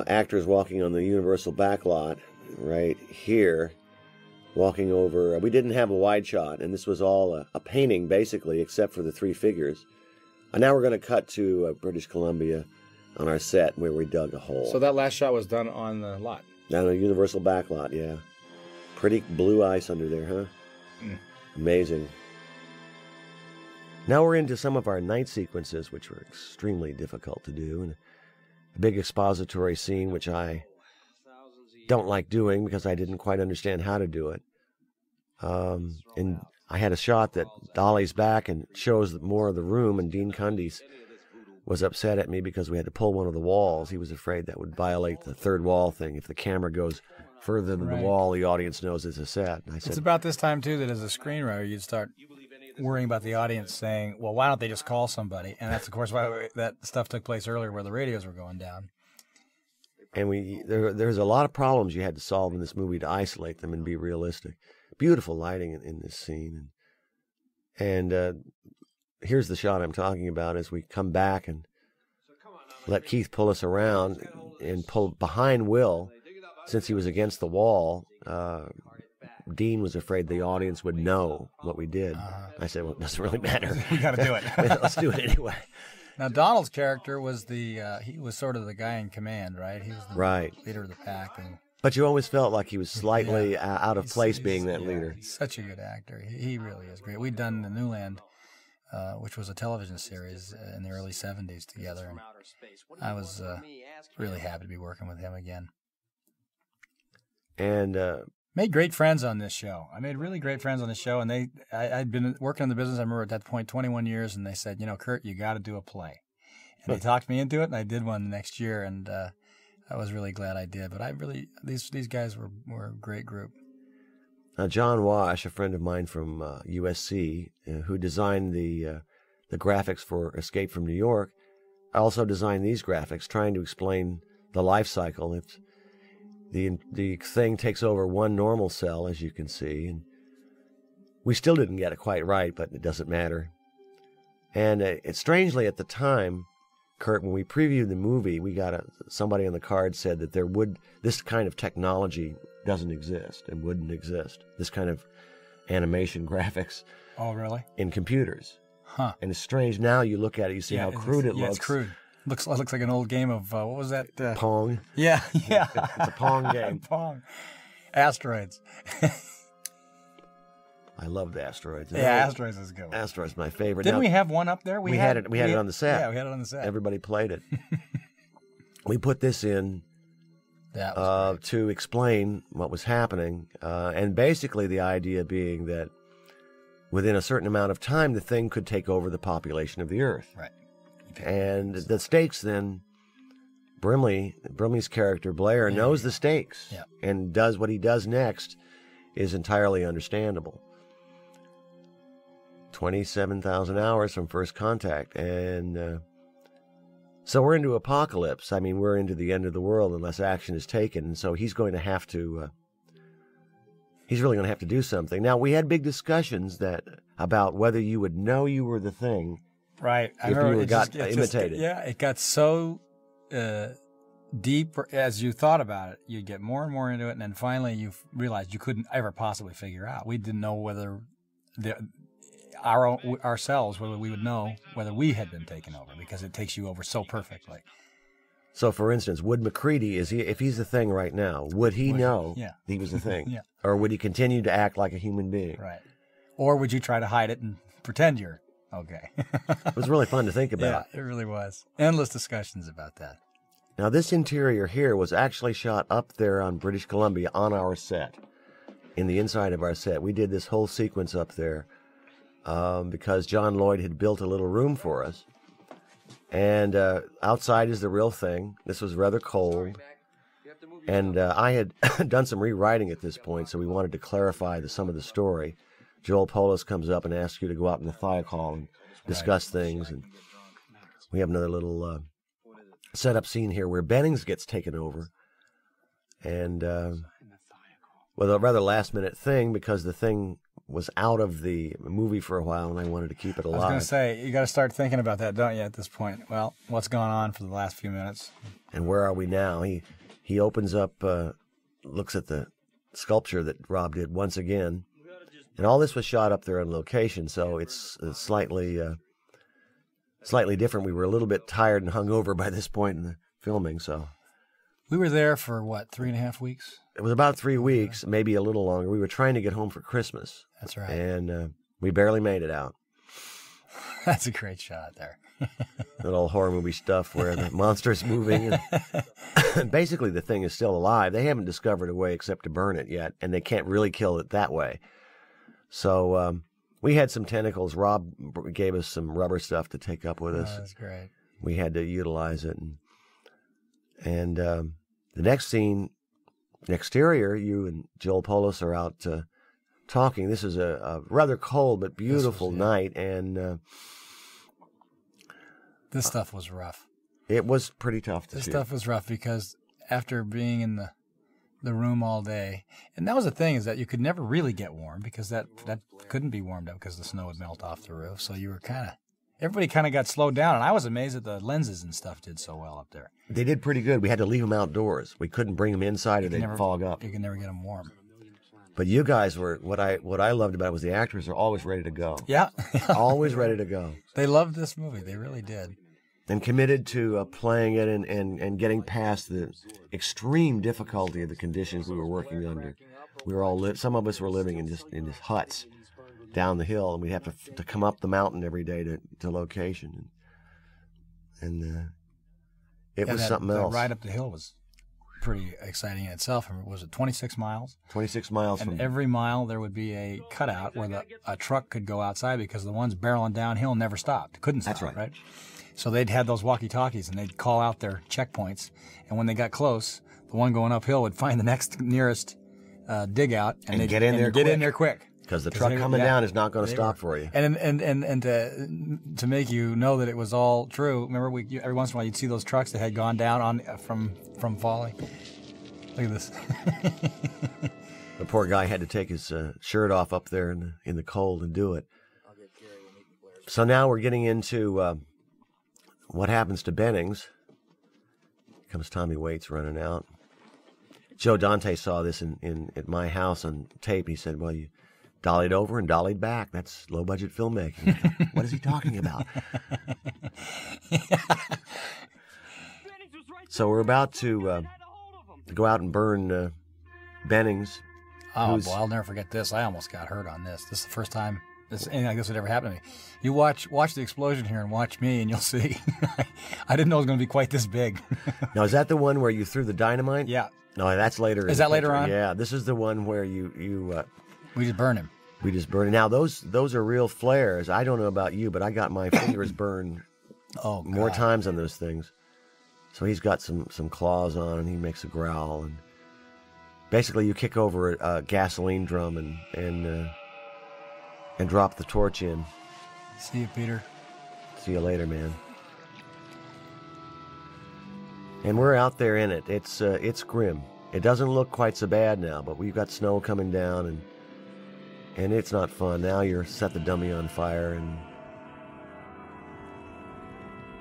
actors walking on the Universal backlot right here. walking over. We didn't have a wide shot, and this was all a painting, basically, except for the three figures. And now we're going to cut to British Columbia on our set where we dug a hole. So that last shot was done on the lot? Down a Universal back lot, yeah. Pretty blue ice under there, huh? Mm. Amazing. Now we're into some of our night sequences, which were extremely difficult to do, and a big expository scene, which I don't like doing because I didn't quite understand how to do it. And I had a shot that dollies back and shows more of the room, and Dean Cundies was upset at me because we had to pull one of the walls. He was afraid that would violate the third wall thing. If the camera goes further than the wall, the audience knows it's a set. And I said, it's about this time, too, that as a screenwriter, you'd start worrying about the audience saying, well, why don't they just call somebody? And that's, of course, why that stuff took place earlier where the radios were going down. And there's a lot of problems you had to solve in this movie to isolate them and be realistic. Beautiful lighting in this scene. And here's the shot I'm talking about as we come back and let Keith pull us around and pull behind Will. Since he was against the wall, Dean was afraid the audience would know what we did. I said, well, it doesn't really matter. We got to do it. Let's do it anyway. Now, Donald's character was he was sort of the guy in command, right? He was the leader of the pack. But you always felt like he was slightly out of place being that leader. He's such a good actor. He really is great. We'd done The Newland, which was a television series in the early 70s together. And I was really happy to be working with him again. And made great friends on this show. I made really great friends on the show, and I'd been working in the business, I remember at that point, 21 years, and they said, Kurt, you got to do a play. And they talked me into it, and I did one the next year, and I was really glad I did. But these guys were a great group. John Wash, a friend of mine from USC, who designed the graphics for Escape from New York, also designed these graphics, trying to explain the life cycle. It's the thing takes over one normal cell, as you can see, and we still didn't get it quite right, but it doesn't matter. And strangely, at the time, Kurt, when we previewed the movie, we got somebody on the card said that this kind of technology doesn't exist and wouldn't exist. This kind of animation graphics. Oh, really? In computers. Huh. And it's strange. Now you look at it, you see how crude it looks. Yeah, it's crude. Looks like an old game of, what was that? Pong. Yeah. It's a Pong game. Pong. Asteroids. I loved Asteroids. Yeah, Asteroids is good. Asteroids my favorite. Didn't we have one up there? We had it on the set. Yeah, we had it on the set. Everybody played it. We put this in to explain what was happening, and basically the idea being that within a certain amount of time, the thing could take over the population of the Earth. Right. And the stakes then, Brimley's character, Blair, knows the stakes and does what he does next is entirely understandable. 27,000 hours from first contact. And so we're into apocalypse. I mean, we're into the end of the world unless action is taken. And so he's going to have to, he's really going to have to do something. Now, we had big discussions about whether you would know you were the thing. Right. If you got imitated. It got so deep as you thought about it. You'd get more and more into it, and then finally you realized you couldn't ever possibly figure out. We didn't know whether ourselves, whether we would know whether we had been taken over, because it takes you over so perfectly. So, for instance, would McCready, if he's the thing right now, would he know he was the thing? Yeah. Or would he continue to act like a human being? Right. Or would you try to hide it and pretend you're okay? It was really fun to think about. Yeah, it really was. Endless discussions about that. Now, this interior here was actually shot up there on British Columbia on our set, in the inside of our set. We did this whole sequence up there because John Lloyd had built a little room for us. And outside is the real thing. This was rather cold. And I had done some rewriting at this point, so we wanted to clarify some of the story. Joel Polis comes up and asks you to go out in the thiokol and discuss things. And we have another little setup scene here where Bennings gets taken over. And with a rather last-minute thing, because the thing was out of the movie for a while, and I wanted to keep it alive. I was going to say, you got to start thinking about that, don't you, at this point? Well, what's gone on for the last few minutes? And where are we now? He opens up, looks at the sculpture that Rob did once again. And all this was shot up there on location, so it's slightly different. We were a little bit tired and hungover by this point in the filming, so. We were there for, what, 3.5 weeks? It was about 3 weeks, maybe a little longer. We were trying to get home for Christmas. That's right. And we barely made it out. That's a great shot there. That old horror movie stuff where the monster's moving. And basically the thing is still alive. They haven't discovered a way except to burn it yet, and they can't really kill it that way. So we had some tentacles. Rob gave us some rubber stuff to take up with us. That's great. We had to utilize it. And the next scene, the exterior, you and Joel Polis are out talking. This is a rather cold but beautiful night, and this stuff was rough. It was pretty tough to shoot. This stuff was rough because after being in the room all day, and that was the thing, is that you could never really get warm because that couldn't be warmed up because the snow would melt off the roof. So you were everybody kind of got slowed down, and I was amazed that the lenses and stuff did so well up there. They did pretty good. We had to leave them outdoors. We couldn't bring them inside or they'd fog up. You could never get them warm. But you guys were, what I loved about it was the actors are always ready to go. Yeah. Always ready to go. They loved this movie. They really did. And committed to playing it and getting past the extreme difficulty of the conditions we were working under. We were all some of us were living in just huts down the hill, and we'd have to come up the mountain every day to location. And it was something else. The ride up the hill was pretty exciting in itself. Was it 26 miles? 26 miles. And every mile there would be a cutout where a truck could go outside because the ones barreling downhill never stopped. Couldn't stop, That's right. So they'd had those walkie-talkies, and they'd call out their checkpoints. And when they got close, the one going uphill would find the next dig out, and they'd get in there quick. Because the truck coming down is not going to stop for you. And to make you know that it was all true, remember every once in a while you'd see those trucks that had gone down from falling. Look at this. The poor guy had to take his shirt off up there in the cold and do it. So now we're getting into what happens to Bennings. Here comes Tommy Waits running out. Joe Dante saw this at my house on tape. He said, "Well, you dollied over and dollied back. That's low-budget filmmaking." What is he talking about? So we're about to go out and burn Bennings. Oh, boy, I'll never forget this. I almost got hurt on this. This is the first time anything like this would ever happen to me. You watch the explosion here and watch me, and you'll see. I didn't know it was going to be quite this big. Now, is that the one where you threw the dynamite? Yeah. No, that's later. Is that later on? Yeah, this is the one where you we just burn him. We just burn him. Now, those are real flares. I don't know about you, but I got my fingers burned more times on those things. So he's got some claws on, and he makes a growl. And basically, you kick over a gasoline drum and drop the torch in. See you, Peter. See you later, man. And we're out there in it. It's grim. It doesn't look quite so bad now, but we've got snow coming down, and it's not fun. Now you're set the dummy on fire, and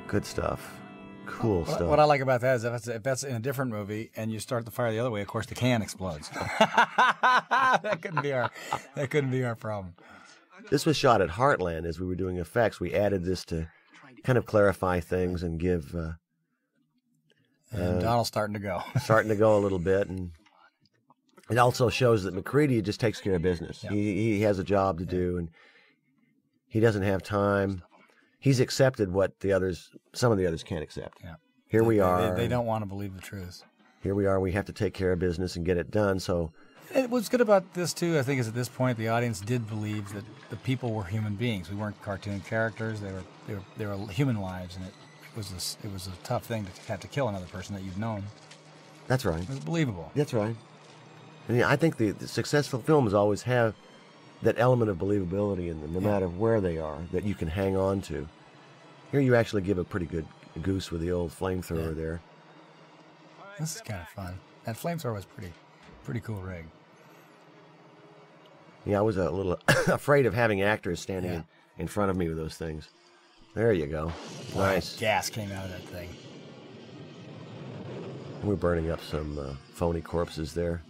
good stuff. Cool stuff. What I like about that is if that's in a different movie and you start the fire the other way, of course the can explodes. That couldn't be our problem. This was shot at Heartland as we were doing effects. We added this to kind of clarify things and give. And Donald's starting to go. Starting to go a little bit, and it also shows that McCready just takes care of business. Yeah. He has a job to do, and he doesn't have time. He's accepted what some of the others can't accept. Yeah. Here we are. They don't want to believe the truth. Here we are. We have to take care of business and get it done. So, what's good about this too, I think, is at this point the audience did believe that the people were human beings. We weren't cartoon characters. They were human lives, and it was a tough thing to have to kill another person that you've known. That's right. It was believable. That's right. And I think the successful films always have that element of believability in them, no matter where they are, that you can hang on to. Here you actually give a pretty good goose with the old flamethrower there. This is kind of fun. That flamethrower was pretty cool rig. Yeah, I was a little afraid of having actors standing in front of me with those things. There you go. Nice. Gas came out of that thing. We're burning up some phony corpses there.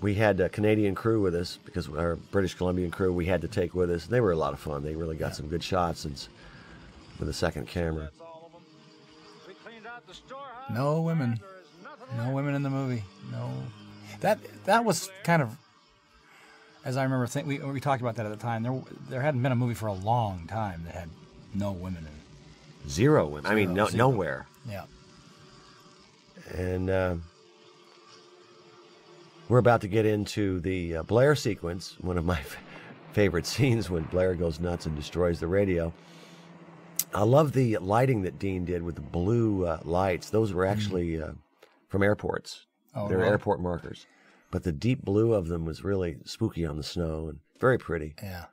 we had a Canadian crew with us because our British Columbian crew we had to take with us. They were a lot of fun. They really got some good shots with a second camera. No women. No women in the movie. No. That was kind of, as I remember, we talked about that at the time. There hadn't been a movie for a long time that had no women in it. Zero women. I mean, nowhere. Yeah. And we're about to get into the Blair sequence, one of my favorite scenes when Blair goes nuts and destroys the radio. I love the lighting that Dean did with the blue lights. Those were actually from airports. Oh, They're really? airport markers. But the deep blue of them was really spooky on the snow and very pretty. Yeah.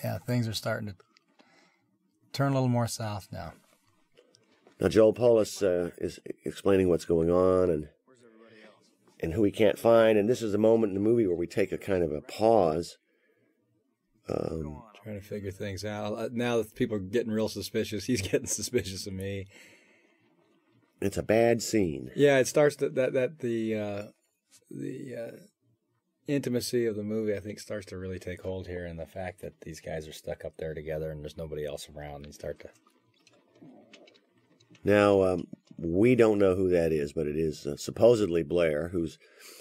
Yeah, things are starting to turn a little more south now. Now, Joel Polis is explaining what's going on and who he can't find. And this is a moment in the movie where we take a kind of a pause. Trying to figure things out. Now that people are getting real suspicious, he's getting suspicious of me. It's a bad scene. Yeah, it starts the intimacy of the movie, I think, starts to really take hold here, and the fact that these guys are stuck up there together and there's nobody else around, and start to. Now, we don't know who that is, but it is supposedly Blair, who's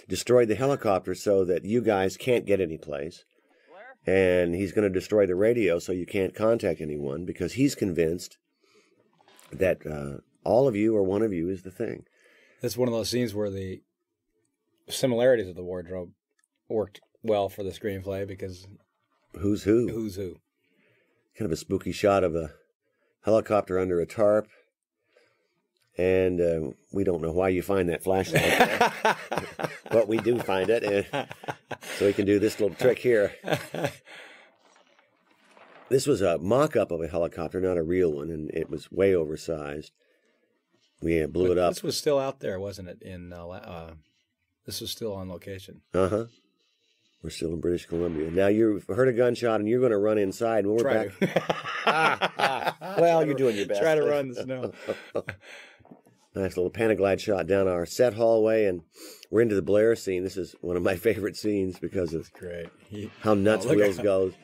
destroyed the helicopter so that you guys can't get any place. And he's going to destroy the radio so you can't contact anyone because he's convinced that all of you or one of you is the thing. That's one of those scenes where the similarities of the wardrobe worked well for the screenplay because... Who's who? Who's who. Kind of a spooky shot of a helicopter under a tarp. And we don't know why you find that flashlight, but we do find it, so we can do this little trick here. This was a mock-up of a helicopter, not a real one, and it was way oversized. We blew it up. This was still out there, wasn't it? This was still on location. Uh-huh. We're still in British Columbia. Now, you've heard a gunshot, and you're going to run inside. When we're back... Well, you're doing your best. Try to run the snow. Nice little Panaglide shot down our set hallway, and we're into the Blair scene. This is one of my favorite scenes because of great. How nuts Wheels goes.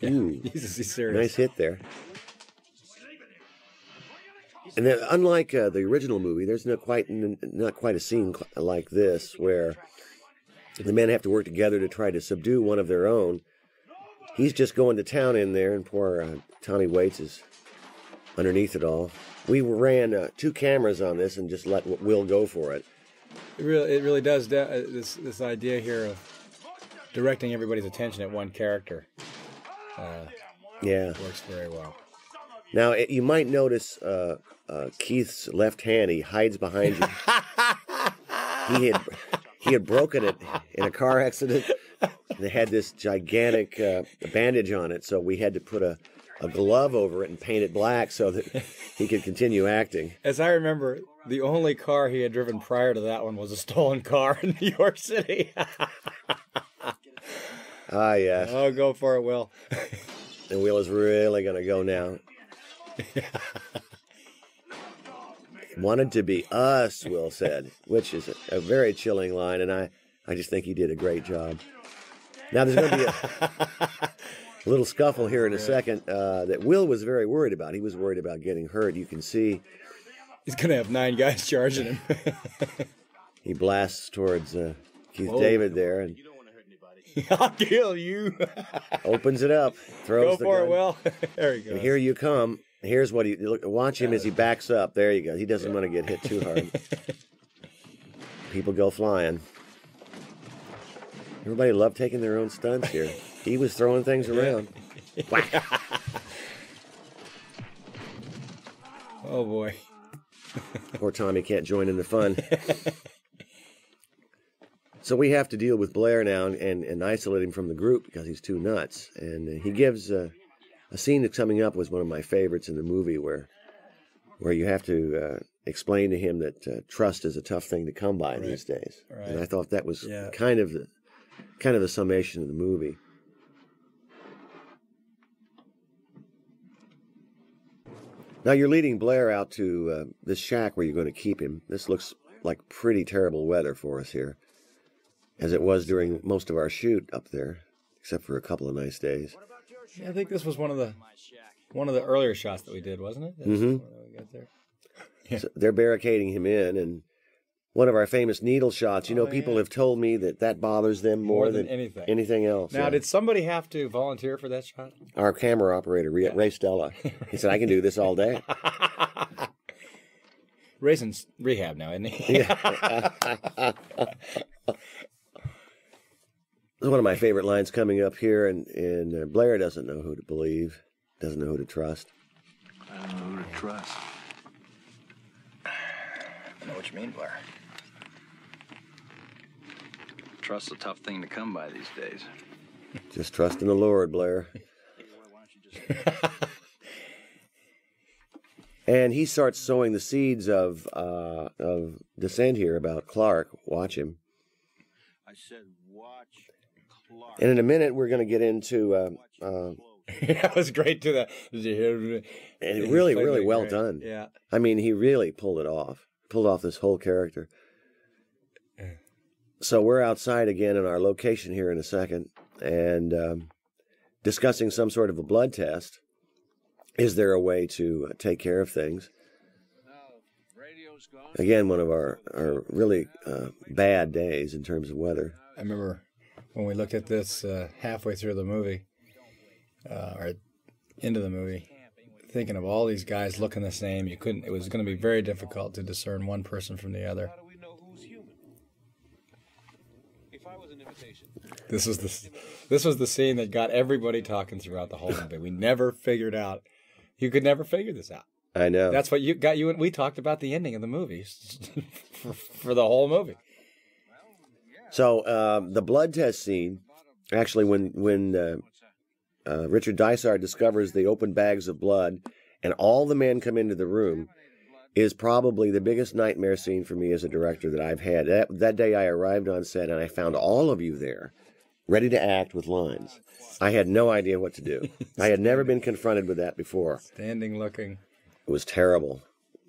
Ooh, he's serious. Nice hit there. And then, unlike the original movie, there's not quite a scene like this where the men have to work together to try to subdue one of their own. He's just going to town in there, and poor Tommy Waits is underneath it all. We ran 2 cameras on this and just let Will go for it. It really does. This idea here of directing everybody's attention at one character. Works very well. Now you might notice Keith's left hand. He hides behind you. He had broken it in a car accident. And it had this gigantic bandage on it, so we had to put a glove over it and paint it black so that he could continue acting. As I remember, the only car he had driven prior to that one was a stolen car in New York City. Ah, yes. Oh, go for it, Will. And Will is really going to go now. Wanted to be us, Will said, which is a very chilling line, and I just think he did a great job. Now, there's going to be a little scuffle here in a second that Will was very worried about. He was worried about getting hurt. You can see... He's going to have 9 guys charging him. He blasts towards Keith David there. And you don't want to hurt anybody. I'll kill you. Opens it up. Throws the gun. Go for it, Will. There he goes. And here you come. Here's what watch him as he backs up. There you go. He doesn't want to get hit too hard. People go flying. Everybody loved taking their own stunts here. He was throwing things around. Whack. Oh, boy. Poor Tommy can't join in the fun. So we have to deal with Blair now and isolate him from the group because he's too nuts. And he gives a scene that's coming up was one of my favorites in the movie where you have to explain to him that trust is a tough thing to come by these days. Right. And I thought that was kind of the summation of the movie. Now you're leading Blair out to this shack where you're going to keep him. This looks like pretty terrible weather for us here, as it was during most of our shoot up there, except for a couple of nice days. Yeah, I think this was one of the earlier shots that we did, wasn't it? That's Mm-hmm. the one that we got there. Yeah. So they're barricading him in, and one of our famous needle shots. You know, people have told me that bothers them more than anything else. Now, did somebody have to volunteer for that shot? Our camera operator, Ray Stella. He said, "I can do this all day." Ray's in rehab now, isn't he? Yeah. This is one of my favorite lines coming up here, and Blair doesn't know who to believe, doesn't know who to trust. I don't know who to trust. I know what you mean, Blair. Trust's a tough thing to come by these days. Just trust in the Lord, Blair. And he starts sowing the seeds of dissent here about Clark. Watch him. I said, watch Clark. And in a minute, we're going to get into. That was great too. Did you hear? And really, really well done. Yeah. I mean, he really pulled it off. Pulled off this whole character. So we're outside again in our location here in a second, and discussing some sort of a blood test. Is there a way to take care of things? Again, one of our really bad days in terms of weather. I remember when we looked at this halfway through the movie, or into the movie, thinking of all these guys looking the same. It was going to be very difficult to discern one person from the other. This was the scene that got everybody talking throughout the whole movie. We never figured out. You could never figure this out. I know. That's what got you. And we talked about the ending of the movie for the whole movie. So the blood test scene, actually, when Richard Dysart discovers the open bags of blood and all the men come into the room, is probably the biggest nightmare scene for me as a director that I've had. That day I arrived on set and I found all of you there, ready to act with lines. I had no idea what to do. I had never been confronted with that before. Standing looking. It was terrible.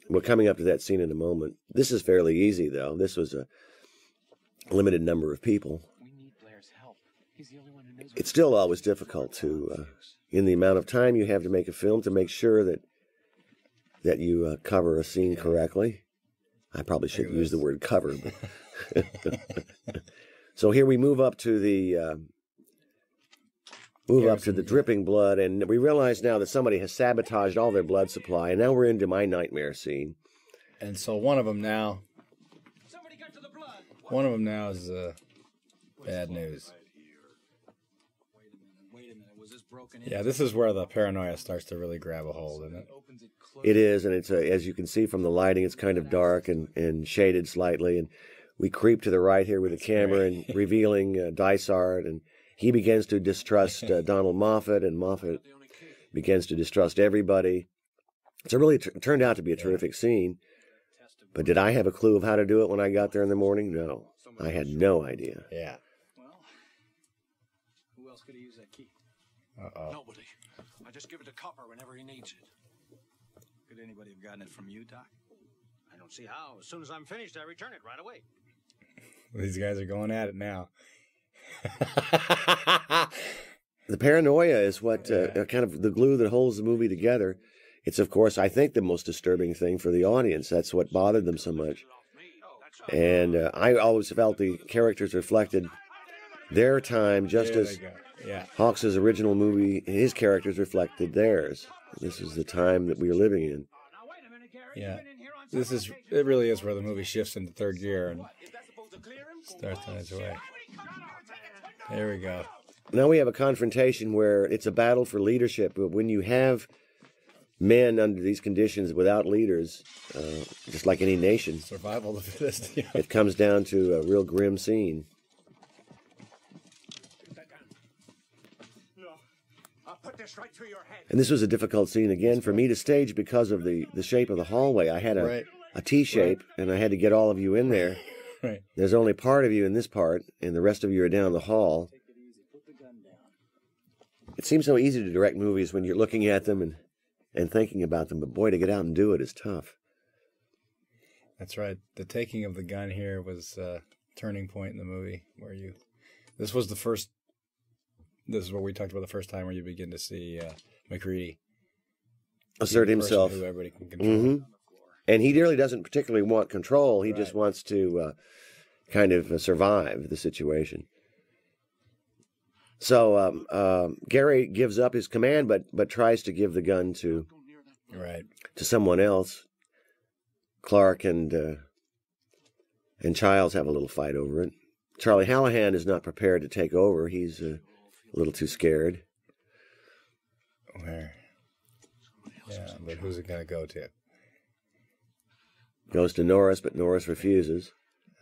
We're coming up to that scene in a moment. This is fairly easy, though. This was a limited number of people. It's still always difficult to, in the amount of time you have to make a film, to make sure that you cover a scene correctly. I probably shouldn't use the word cover. But so here we move up to the dripping blood, and we realize now that somebody has sabotaged all their blood supply, and now we're into my nightmare scene. And so one of them now is bad news. Yeah, this is where the paranoia starts to really grab a hold, isn't it? It is, and it's as you can see from the lighting, it's kind of dark and shaded slightly, and we creep to the right here with the camera and revealing Dysart, and he begins to distrust Donald Moffat, and Moffat begins to distrust everybody. It's really turned out to be a terrific scene, but did I have a clue of how to do it when I got there in the morning? No, I had no idea. Yeah. Well, who else could have used that key? Uh-oh. Nobody. I just give it to Copper whenever he needs it. Could anybody have gotten it from you, Doc? I don't see how. As soon as I'm finished, I return it right away. These guys are going at it now. The paranoia is what kind of the glue that holds the movie together. It's, of course, I think the most disturbing thing for the audience. That's what bothered them so much. And I always felt the characters reflected their time just as Hawks' original movie, his characters reflected theirs. This is the time that we are living in. Yeah. It really is where the movie shifts into third gear and starts on its way. There we go. Now we have a confrontation where it's a battle for leadership. But when you have men under these conditions without leaders, just like any nation, survival of the fittest. It comes down to a real grim scene. And this was a difficult scene again for me to stage because of the shape of the hallway. I had a T shape, and I had to get all of you in there. Right. There's only part of you in this part, and the rest of you are down the hall. It seems so easy to direct movies when you're looking at them and and thinking about them. But boy, to get out and do it is tough. That's right. The taking of the gun here was a turning point in the movie where this was the first, this is what we talked about the first time where you begin to see McCready assert himself. Who everybody can control. Mm-hmm. And he really doesn't particularly want control. He just wants to kind of survive the situation. So Gary gives up his command, but tries to give the gun to someone else. Clark and Childs have a little fight over it. Charlie Hallahan is not prepared to take over. He's a little too scared. Where? Yeah, but who's it going to go to? Goes to Norris, but Norris refuses.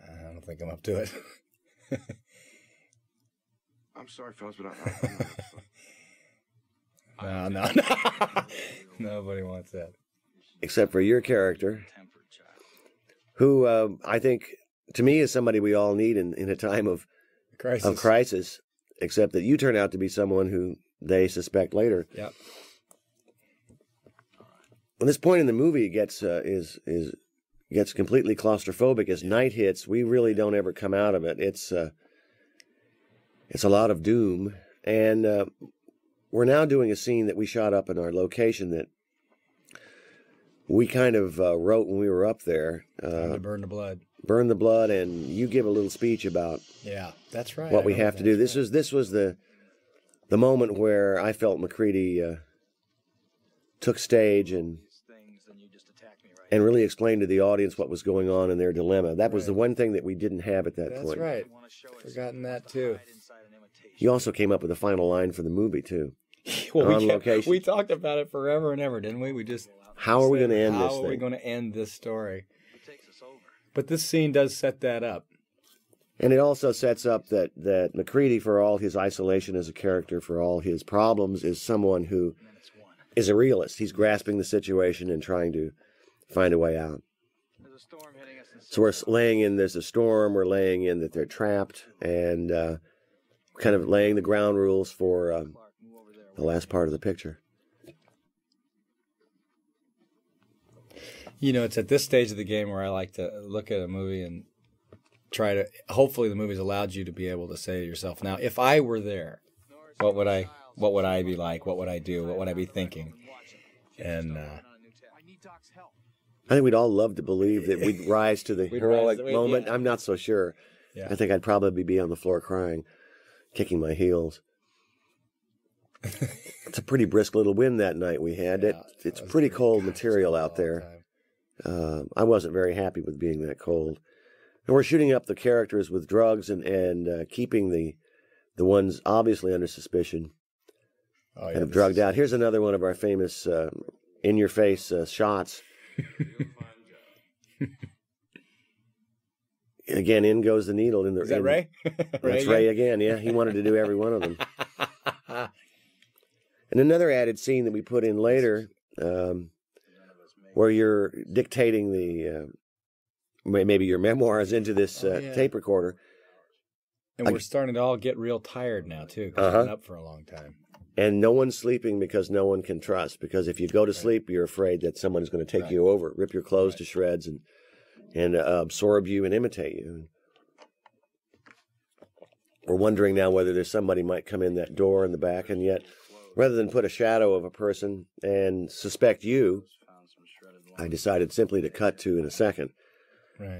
I don't think I'm up to it. I'm sorry, fellas, but I'm No. Nobody wants that. Except for your character, who I think, to me, is somebody we all need in a time of crisis, except that you turn out to be someone who they suspect later. Yep. When this point in the movie gets completely claustrophobic as night hits, we really don't ever come out of it. It's a lot of doom, and we're now doing a scene that we shot up in our location that we kind of wrote when we were up there. Time to burn the blood. Burn the blood, and you give a little speech about that's right. What we have to do. This was the moment where I felt McCready took stage and really explained to the audience what was going on in their dilemma. That was the one thing that we didn't have at that point. That's right. Forgotten that too. He also came up with a final line for the movie too. On location. We talked about it forever and ever, didn't we? We just how are we going to end this thing? How are we going to end this story? But this scene does set that up. And it also sets up that McCready, for all his isolation as a character, for all his problems, is someone who is a realist. He's grasping the situation and trying to find a way out. So we're laying in there's a storm, we're laying in that they're trapped, and kind of laying the ground rules for the last part of the picture. You know, it's at this stage of the game where I like to look at a movie and try to, hopefully the movie's allowed you to be able to say to yourself, now, if I were there, what would I be like? What would I do? What would I be thinking? And I think we'd all love to believe that we'd rise to the heroic moment. Yeah. I'm not so sure. Yeah. I think I'd probably be on the floor crying, kicking my heels. It's a pretty brisk little wind that night we had. It's pretty cold material out there. I wasn't very happy with being that cold. And we're shooting up the characters with drugs and keeping the ones obviously under suspicion kind of drugged out. Here's another one of our famous in-your-face shots. Again, in goes the needle. Is that Ray? That's Ray again, yeah. He wanted to do every one of them. And another added scene that we put in later, where you're dictating the maybe your memoirs into this tape recorder. And we're starting to all get real tired now, too, because we've been up for a long time. And no one's sleeping because no one can trust. Because if you go to sleep, you're afraid that someone is going to take you over, rip your clothes to shreds, and absorb you and imitate you. We're wondering now whether there's somebody might come in that door in the back, and yet, rather than put a shadow of a person and suspect you, I decided simply to cut to, in a second,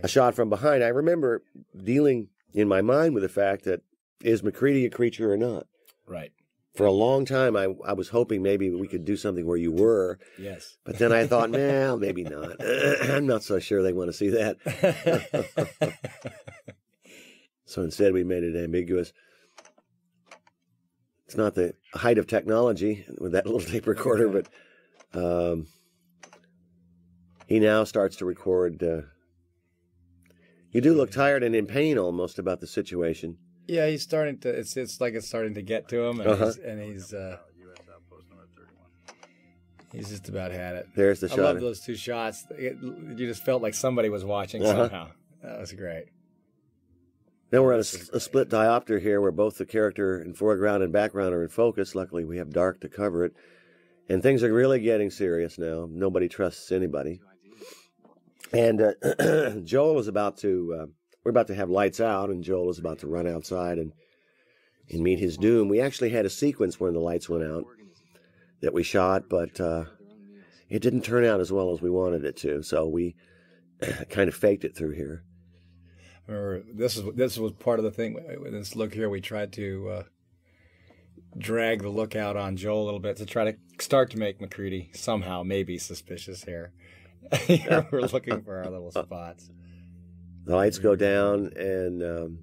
a shot from behind. I remember dealing in my mind with the fact that, is McCready a creature or not? Right. For a long time, I was hoping maybe we could do something where you were. Yes. But then I thought, well, maybe not. I'm not so sure they want to see that. So instead, we made it ambiguous. It's not the height of technology with that little tape recorder, but he now starts to record. You do look tired and in pain almost about the situation. Yeah, he's starting to. It's like it's starting to get to him, and he's just about had it. There's the shot. I love those two shots. You just felt like somebody was watching somehow. That was great. Now we're on a split diopter here, where both the character in foreground and background are in focus. Luckily, we have dark to cover it, And things are really getting serious now. Nobody trusts anybody. And Joel is about to, we're about to have lights out, and Joel is about to run outside and meet his doom. We actually had a sequence when the lights went out that we shot, but it didn't turn out as well as we wanted it to. So we kind of faked it through here. Remember, this was part of the thing. With this look here, we tried to drag the look out on Joel a little bit to try to start to make McCready somehow maybe suspicious here. We're looking for our little spots. The lights go down, and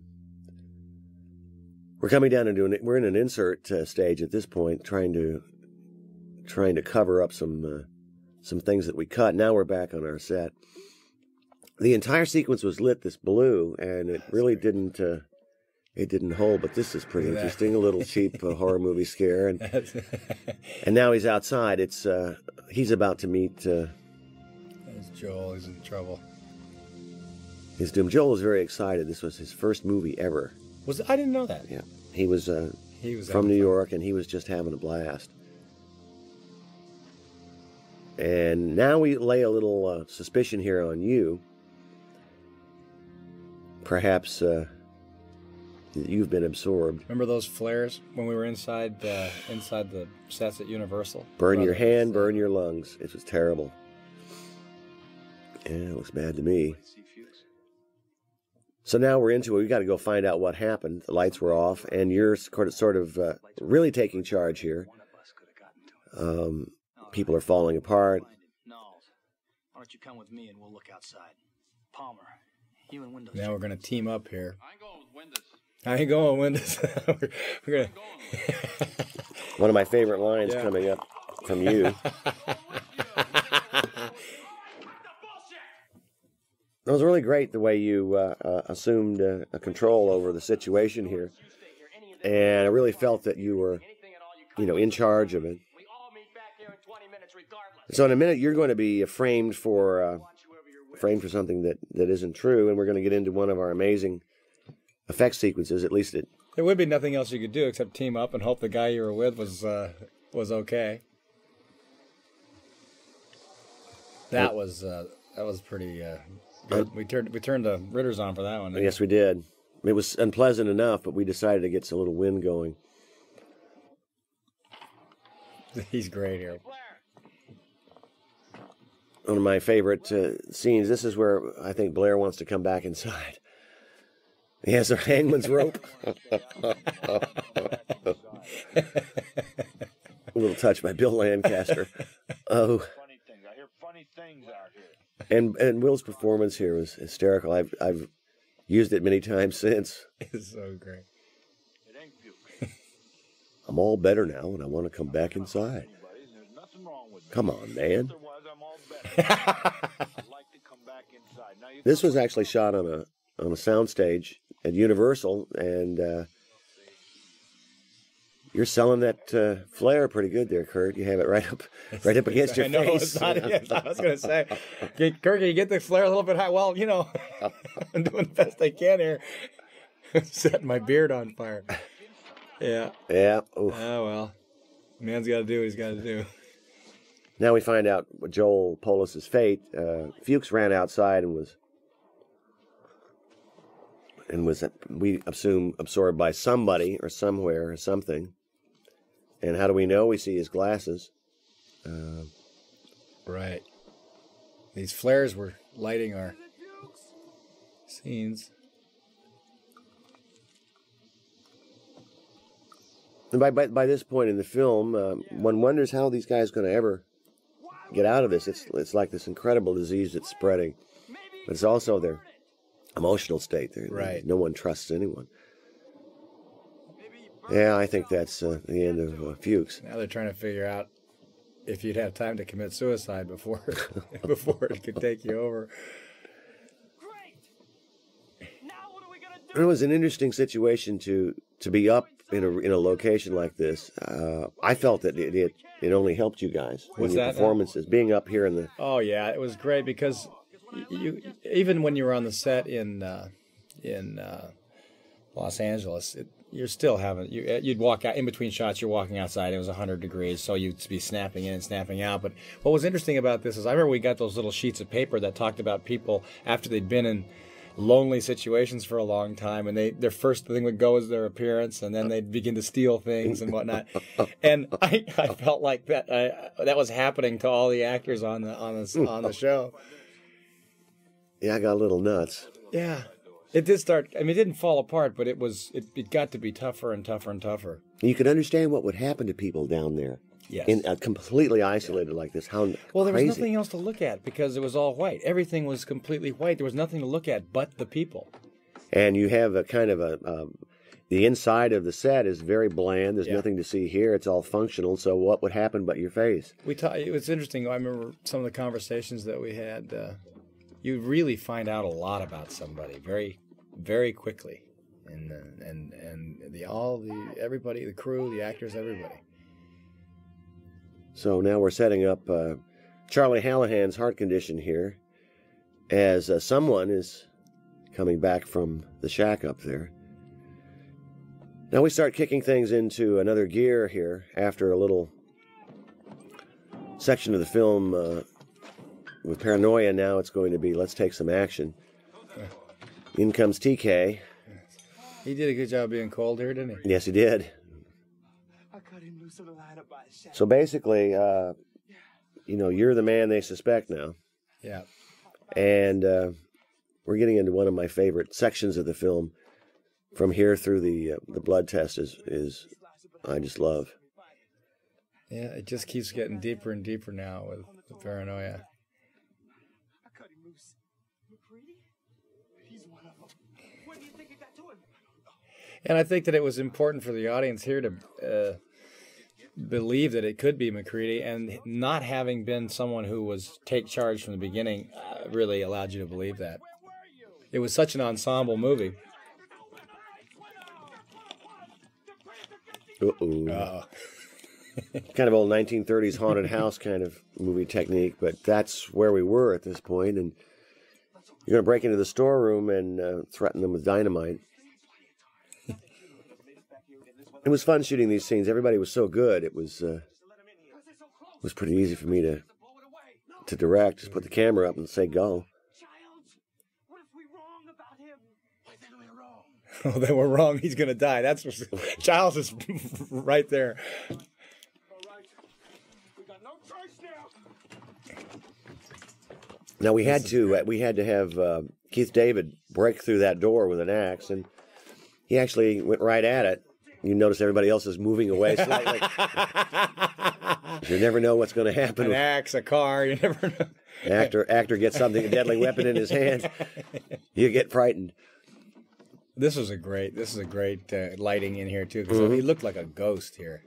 we're coming down into we're in an insert stage at this point, trying to cover up some things that we cut. Now we're back on our set. The entire sequence was lit this blue, and it really didn't hold. But this is pretty interesting. A little cheap horror movie scare, and now he's outside. It's he's about to meet. There's Joel. He's in trouble. His doom. Joel is very excited. This was his first movie ever. I didn't know that. Yeah, he was from New York, and he was just having a blast. And now we lay a little suspicion here on you. Perhaps you've been absorbed. Remember those flares when we were inside the sets at Universal? Burn your hand, burn your lungs. It was terrible. Yeah, it looks bad to me. So now we're into it. We've got to go find out what happened. The lights were off, and you're sort of really taking charge here. People are falling apart. Why don't you come with me and we'll look outside? Palmer, you and Windows. Now we're going to team up here. I ain't going with Windows. I ain't going with Windows. we're gonna... One of my favorite lines coming up from you. It was really great the way you assumed a control over the situation here, and I really felt that you were, in charge of it. So in a minute, you're going to be framed for something that isn't true, and we're going to get into one of our amazing effect sequences. At least there would be nothing else you could do except team up and hope the guy you were with was okay. That was pretty. Good. We turned the Ritters on for that one. Yes, we did. It was unpleasant enough, but we decided to get a little wind going. He's great here. One of my favorite scenes. This is where I think Blair wants to come back inside. He has a hangman's rope. A little touch by Bill Lancaster. Oh. Funny things. I hear funny things out here. And Will's performance here was hysterical. I've used it many times since. It's so great. It ain't puke. I'm all better now, and I want to come back inside. There's nothing wrong with me. Come on, man. Otherwise, I'm all better. I'd like to come back inside. Now, This was actually shot on a soundstage at Universal, and you're selling that flare pretty good there, Kurt. You have it right up against your face. It's not, I was going to say, Kurt, can you get the flare a little bit high? Well, I'm doing the best I can here. Setting my beard on fire. Yeah. Yeah. Oof. Oh, well. Man's got to do what he's got to do. Now we find out what Joel Polis's fate. Fuchs ran outside and was, we assume, absorbed by somebody or somewhere or something. And how do we know? We see his glasses. Right. These flares were lighting our scenes. And by this point in the film, one wonders how these guys are going to ever get out of this. It's like this incredible disease that's spreading. But it's also their emotional state. Right. No one trusts anyone. Yeah, I think that's the end of Fuchs. Now they're trying to figure out if you'd have time to commit suicide before it could take you over. It was an interesting situation to be up in a location like this. I felt that it only helped you guys in your performances. Being up here in the... Oh, yeah, it was great because you even when you were on the set in Los Angeles, you're still having you'd walk out in between shots. You're walking outside. It was 100 degrees, so you'd be snapping in and snapping out. But what was interesting about this is I remember we got those little sheets of paper that talked about people after they'd been in lonely situations for a long time, and their first thing would go is their appearance, and then they'd begin to steal things and whatnot. And I felt like that was happening to all the actors on the show. Yeah, I got a little nuts. Yeah. It did start. I mean, it didn't fall apart, but it got to be tougher and tougher and tougher. You could understand what would happen to people down there. Yes. Completely isolated like this. How well, there crazy. was nothing else to look at because it was all white. Everything was completely white. There was nothing to look at but the people. And you have a kind of the inside of the set is very bland. There's nothing to see here. It's all functional. So what would happen but your face? It was interesting. I remember some of the conversations that we had. You really find out a lot about somebody very, very quickly, and everybody, the crew, the actors, everybody. So now we're setting up Charlie Hallahan's heart condition here, as someone is coming back from the shack up there. Now we start kicking things into another gear here after a little section of the film with paranoia. Now it's going to be let's take some action. In comes TK. He did a good job being cold here, didn't he? Yes, he did. So basically, you're the man they suspect now. Yeah. And we're getting into one of my favorite sections of the film. From here through the blood test is I just love. Yeah, it just keeps getting deeper and deeper now with the paranoia. And I think that it was important for the audience here to believe that it could be McCready, and not having been someone who was take charge from the beginning really allowed you to believe that. It was such an ensemble movie. Kind of old 1930s haunted house kind of movie technique, but that's where we were at this point. And you're going to break into the storeroom and threaten them with dynamite. It was fun shooting these scenes. Everybody was so good. It was pretty easy for me to direct. Just put the camera up and say go. Oh, they were wrong. He's going to die. That's what Giles is right there. Now we had to have Keith David break through that door with an axe, and he actually went right at it. You notice everybody else is moving away slightly. You never know what's going to happen. An axe, a car, you never know. Actor gets something, a deadly weapon in his hand. You get frightened. This is a great lighting in here too, because he looked like a ghost here.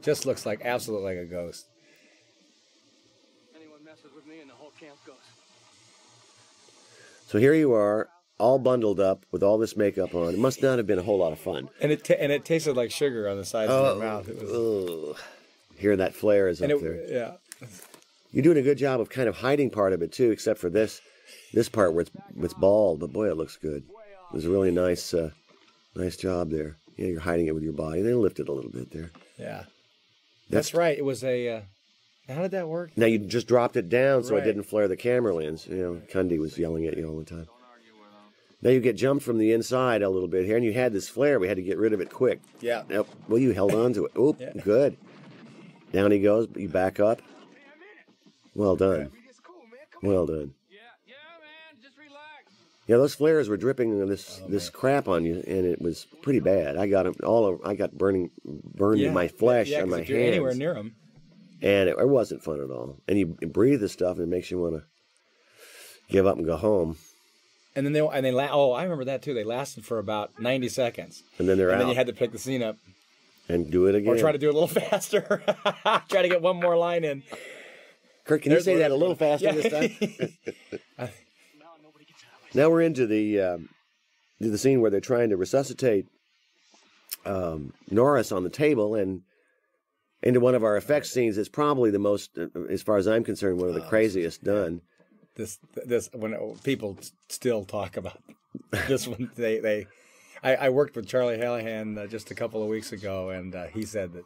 Just looks like absolutely like a ghost. Anyone messes with me and the whole camp goes. So here you are, all bundled up with all this makeup on. It must not have been a whole lot of fun. And it tasted like sugar on the sides of your mouth. It was... Hearing that flare is up there. Yeah. You're doing a good job of kind of hiding part of it too, except for this part where it's bald. But boy, it looks good. It was a really nice job there. Yeah, you're hiding it with your body. They lifted a little bit there. Yeah. That's right. It was a... how did that work? Now you just dropped it down so Right. it didn't flare the camera lens. Cundy was yelling at you all the time. Now you get jumped from the inside a little bit here, and you had this flare. We had to get rid of it quick. Yeah. Yep. Well, you held on to it. Oop, Yeah. Good. Down he goes. You back up. Well done. Well done. Yeah, man, just relax. Yeah, those flares were dripping this crap on you, and it was pretty bad. I got them all over. I got burned in my flesh yeah, on my 'cause if you're hands. anywhere near them. And it wasn't fun at all. And you breathe this stuff, and it makes you want to give up and go home. And then I remember that too. They lasted for about 90 seconds. And then they're out. And then you had to pick the scene up. And do it again. Or try to do it a little faster. Try to get one more line in. Kurt, can you say that a little faster this time? Now we're into the scene where they're trying to resuscitate Norris on the table, and into one of our effects scenes. It's probably the most, as far as I'm concerned, one of the craziest done. This when people still talk about this one, they I worked with Charlie Hallahan just a couple of weeks ago, and he said that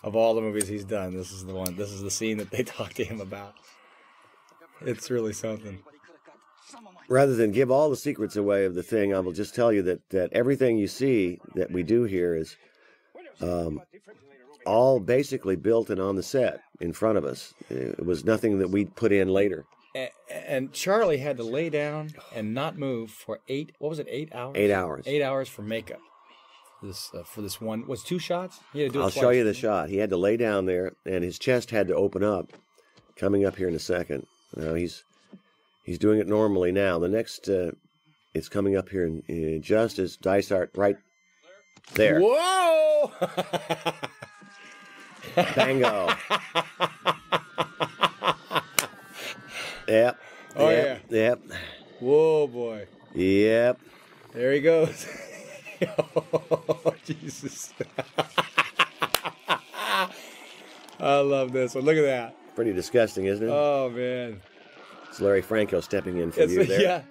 of all the movies he's done, this is the one. This is the scene that they talked to him about. It's really something. Rather than give all the secrets away of the thing, I will just tell you that everything you see that we do here is all basically built and on the set in front of us. It was nothing that we put in later. And Charlie had to lay down and not move for 8 hours? 8 hours. 8 hours for makeup. For this one, was 2 shots? He had to do it I'll twice. show you the shot. He had to lay down there, and his chest had to open up. Coming up here in a second. Now he's doing it normally now. The next, it's coming up here in just as Dysart right there. Whoa! Bango. Yep. Oh, yep, yeah. Yep. Whoa, boy. Yep. There he goes. Oh, Jesus. I love this one. Look at that. Pretty disgusting, isn't it? Oh, man. It's Larry Franco stepping in for you there. Yeah.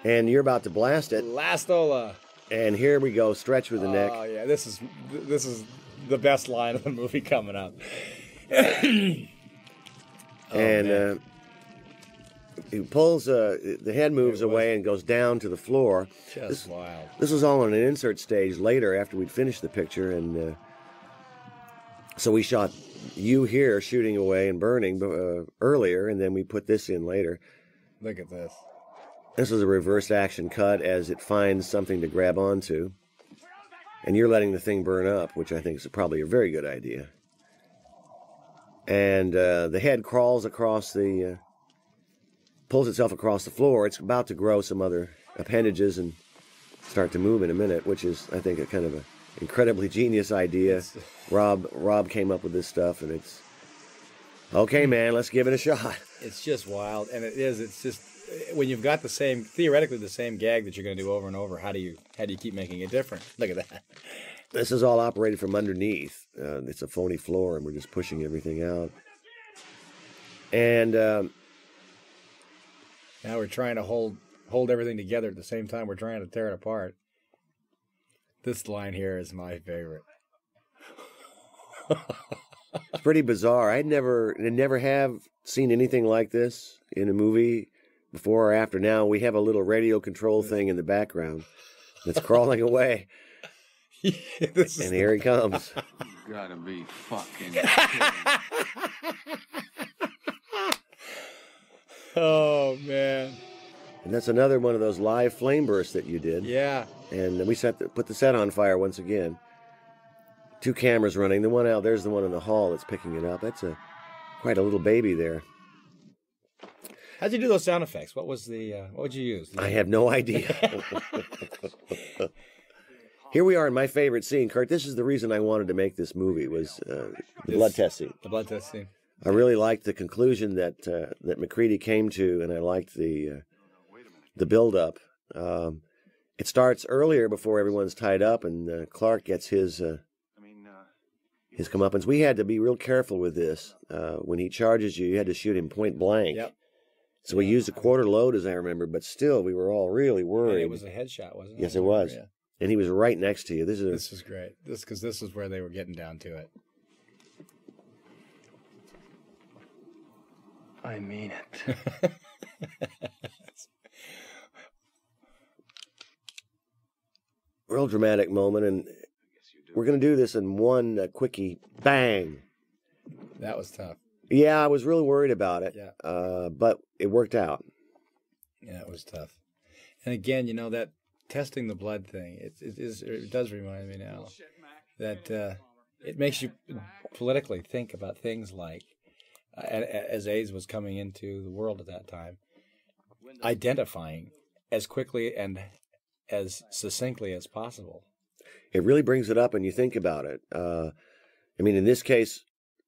And you're about to blast it. Lastola. And here we go, stretch with the neck. Oh, yeah. This is the best line of the movie coming up. And he pulls, the head moves away and goes down to the floor. Just wild. This was all on an insert stage later after we'd finished the picture. And so we shot you here shooting away and burning earlier, and then we put this in later. Look at this. This is a reverse action cut as it finds something to grab onto. And you're letting the thing burn up, which I think is probably a very good idea. And the head crawls across pulls itself across the floor. It's about to grow some other appendages and start to move in a minute, which is, I think, a kind of an incredibly genius idea. Rob came up with this stuff, and it's, okay, man, let's give it a shot. It's just wild, and it's just, when you've got theoretically the same gag that you're going to do over and over, how do you keep making it different? Look at that. This is all operated from underneath. It's a phony floor, and we're just pushing everything out. And now we're trying to hold everything together at the same time we're trying to tear it apart. This line here is my favorite. It's pretty bizarre. I never have seen anything like this in a movie before or after. Now we have a little radio control thing in the background that's crawling away. And here he comes. You gotta be fucking Oh, man. And that's another one of those live flame bursts that you did. Yeah. And we put the set on fire once again. 2 cameras running. The one out there's the one in the hall that's picking it up. That's quite a little baby there. How'd you do those sound effects? What would you use? I have no idea. Here we are in my favorite scene, Kurt. This is the reason I wanted to make this movie, was the blood test scene. The blood test scene. I really liked the conclusion that McCready came to, and I liked the build-up. It starts earlier before everyone's tied up, and Clark gets his comeuppance. We had to be real careful with this. When he charges you, you had to shoot him point blank. Yep. So we used a quarter load, as I remember, but still, we were all really worried. And it was a headshot, wasn't it? Yes, it was. Yeah. And he was right next to you. This is great. Because this is where they were getting down to it. I mean it. Real dramatic moment, and we're going to do this in one quickie. Bang! That was tough. Yeah, I was really worried about it. Yeah. But it worked out. Yeah, it was tough. And again, that testing the blood thing, it does remind me now that it makes you politically think about things like, as AIDS was coming into the world at that time, identifying as quickly and as succinctly as possible. It really brings it up, and you think about it. In this case,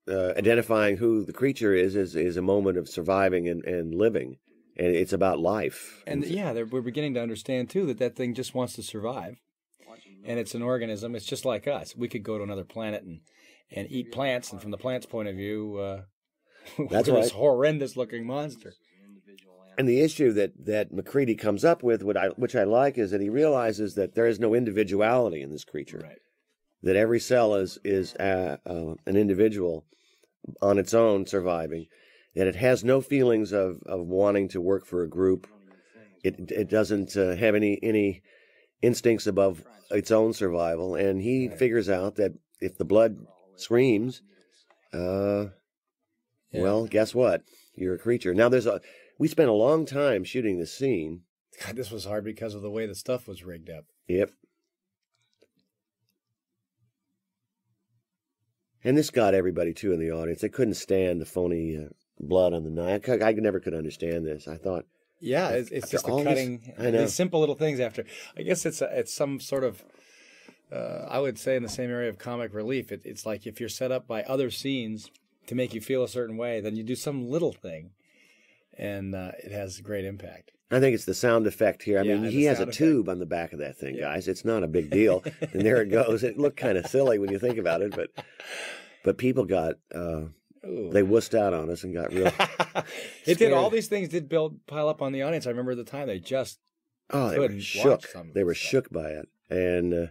identifying who the creature is a moment of surviving and living, and it's about life. And we're beginning to understand too that thing just wants to survive, and it's an organism. It's just like us. We could go to another planet and eat plants, and from the plant's point of view, that's we're right. this horrendous looking monster. And the issue that McCready comes up with, which I like, is that he realizes that there is no individuality in this creature. Right. That every cell is an individual on its own surviving. That it has no feelings of wanting to work for a group. It doesn't have any instincts above its own survival. And he figures out that if the blood screams, well, guess what? You're a creature. Now we spent a long time shooting this scene. God, this was hard because of the way the stuff was rigged up. Yep. And this got everybody, too, in the audience. They couldn't stand the phony blood on the knife. I never could understand this. I thought... Yeah, it's just the cutting. These simple little things after. I guess it's some sort of... I would say in the same area of comic relief. It's like if you're set up by other scenes to make you feel a certain way, then you do some little thing, and it has great impact. I think it's the sound effect here. I mean, he has a tube on the back of that thing, guys. It's not a big deal. And there it goes. It looked kind of silly when you think about it, but people got they wussed out on us and got real. It did. All these things did pile up on the audience. I remember at the time they just they were shook. They were shook by it. And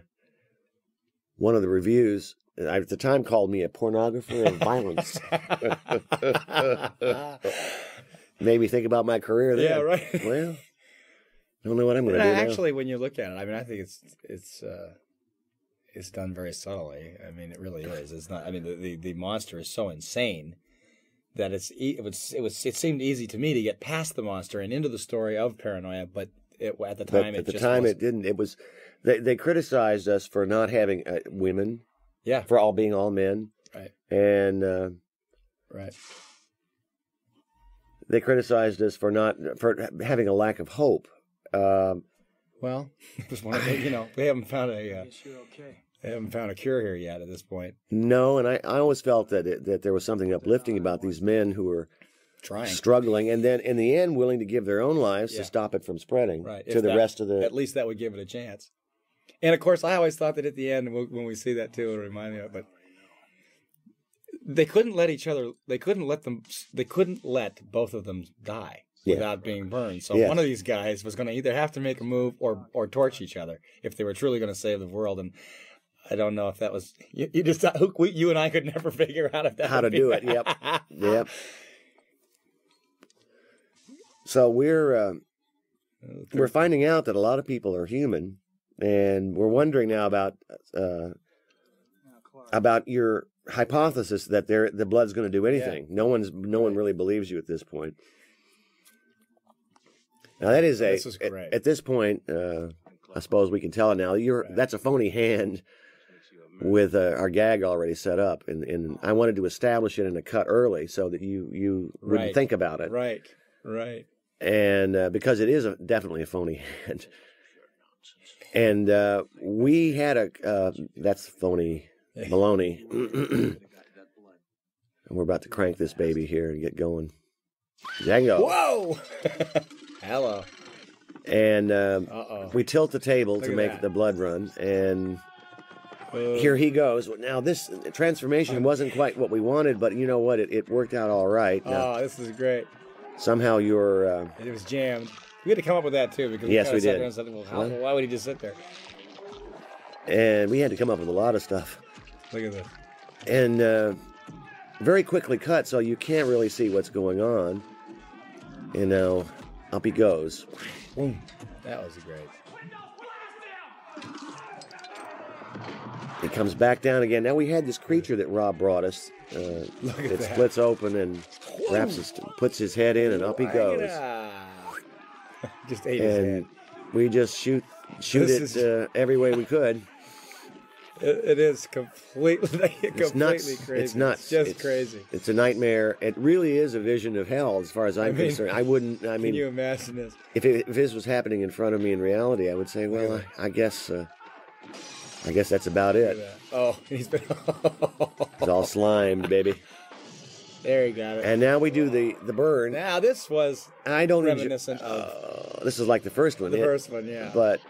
one of the reviews at the time called me a pornographer of violence. Made me think about my career then. Yeah, right. Well, don't know what I'm going to do now. Actually, when you look at it, I mean, I think it's done very subtly. I mean, it really is. It's not. I mean, the monster is so insane that it seemed easy to me to get past the monster and into the story of paranoia, but at the time it didn't. It was. They criticized us for not having women. Yeah. For all being all men. Right. And. Right. They criticized us for having a lack of hope. Well, it was one of the, we haven't found they haven't found a cure here yet at this point. No, and I always felt that there was something uplifting about these men who were struggling, and then in the end willing to give their own lives to stop it from spreading to the rest of the. At least that would give it a chance. And of course, I always thought that at the end, when we see that too, it'll remind me of it. But they couldn't let each other. They couldn't let both of them die without being burned. So one of these guys was going to either have to make a move or torch each other if they were truly going to save the world. And I don't know if that was you and I could never figure out how to do it. Yep, yep. So we're finding out that a lot of people are human, and we're wondering now about your hypothesis that the blood's going to do anything. No one really believes you at this point. Now that is this is great. At this point, I suppose we can tell it now. That's a phony hand with our gag already set up, and I wanted to establish it in a cut early so that you wouldn't think about it. Right. And because it is definitely a phony hand, and we had that's phony. Baloney. And we're about to crank this baby here and get going. Django. Whoa! Hello. And we tilt the table to make the blood run, and here he goes. Now, this transformation wasn't quite what we wanted, but you know what? It worked out all right. Now, this is great. Somehow it was jammed. We had to come up with that, too, because we did. And said, why would he just sit there? And we had to come up with a lot of stuff. Look at this. And very quickly cut, so you can't really see what's going on. And now, up he goes. Boom. That was great. He comes back down again. Now we had this creature that Rob brought us. It splits open and puts his head in, and up he goes. Just ate his head. We just shoot it every way we could. It is completely nuts. Crazy. It's nuts. It's crazy. It's a nightmare. It really is a vision of hell, as far as I'm concerned. Can you imagine this? If this was happening in front of me in reality, I would say, well, I guess that's about it. Oh, he's been. It's all slimed, baby. There you got it. And now we do the burn. Now this was reminiscent of. This is like the first one. The first one, yeah. But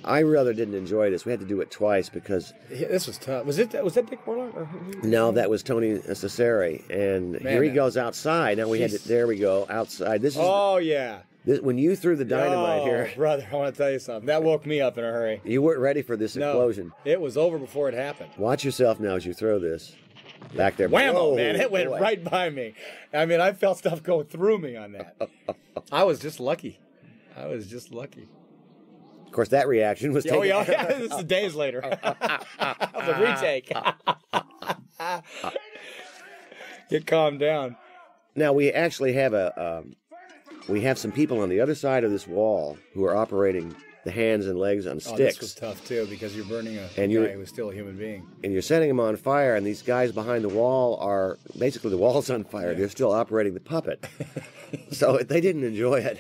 I rather didn't enjoy this. We had to do it twice because This was tough. Was that Dick Warlock? no, that was Tony Cesare, and here he goes outside. Now we had to. There we go outside. This is. Oh yeah. When you threw the dynamite here, brother, I want to tell you something. That woke me up in a hurry. you weren't ready for this explosion. It was over before it happened. Watch yourself now as you throw this. Back there. Whammo, Whoa, man. It went boy. right by me. I mean, I felt stuff go through me on that. I was just lucky. Of course, that reaction was taken. Oh, yeah. This is days later. That was a retake. Get calmed down. Now, we actually have we have some people on the other side of this wall who are operating the hands and legs on sticks. This was tough, too, because you're burning a guy who was still a human being. And you're setting them on fire, and these guys behind the wall are, basically the wall's on fire. Yeah. They're still operating the puppet. So they didn't enjoy it.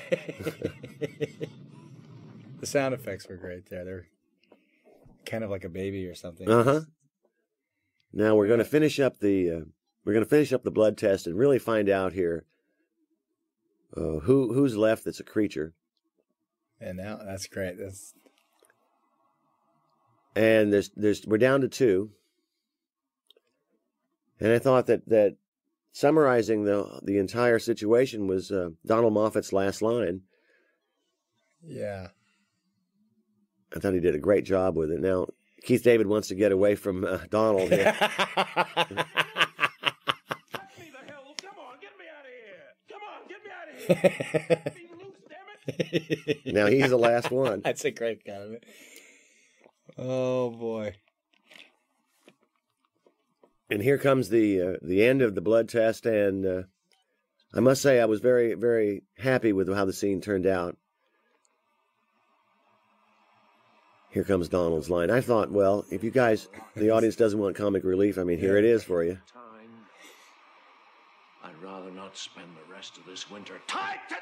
The sound effects were great there. They're kind of like a baby or something. Uh-huh. Now we're going to finish up the blood test and really find out here who's left that's a creature. And now that's great. And we're down to 2. And I thought that summarizing the entire situation was Donald Moffat's last line. Yeah. I thought he did a great job with it. Now, Keith David wants to get away from Donald here. Now he's the last one. That's a great comment. Oh boy! And here comes the end of the blood test, and I must say I was very, very happy with how the scene turned out. Here comes Donald's line. I thought, well, if you guys, the audience doesn't want comic relief, I mean, here it is for you. I'd rather not spend the rest of this winter tied to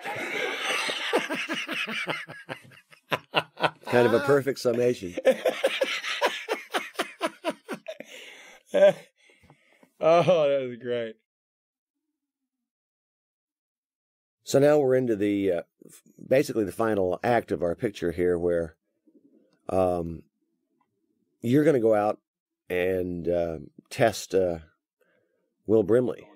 Kind of a perfect summation. Oh, that was great. So now we're into the basically the final act of our picture here, where you're going to go out and test Will Brimley.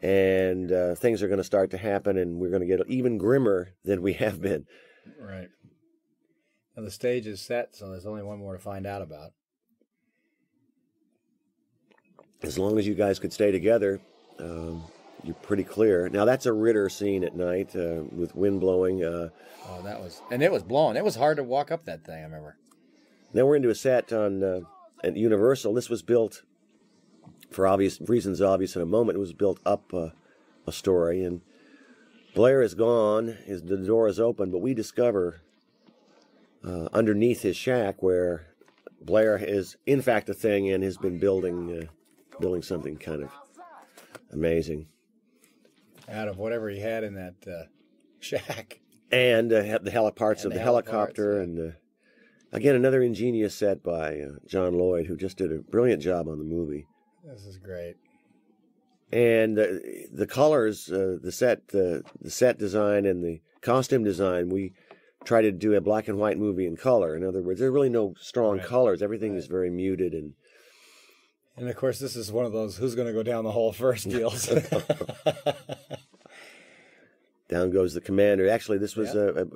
And things are going to start to happen, and we're going to get even grimmer than we have been. Right. Now the stage is set, so there's only one more to find out about. As long as you guys could stay together, you're pretty clear. Now that's a Ritter scene at night with wind blowing. Oh, that was, and it was blowing. It was hard to walk up that thing. I remember. Now we're into a set on at Universal. This was built for obvious reasons. Obvious in a moment, it was built up a story, and Blair is gone. The door is open, but we discover underneath his shack where Blair is in fact a thing and has been building something kind of amazing out of whatever he had in that shack, and the parts of the helicopter, and again another ingenious set by John Lloyd, who just did a brilliant job on the movie. This is great. And the colors, the set design and the costume design, we try to do a black and white movie in color. In other words, there are really no strong colors. Everything is very muted. And of course, this is one of those who's going to go down the hole first deals. Down goes the commander. Actually, this was a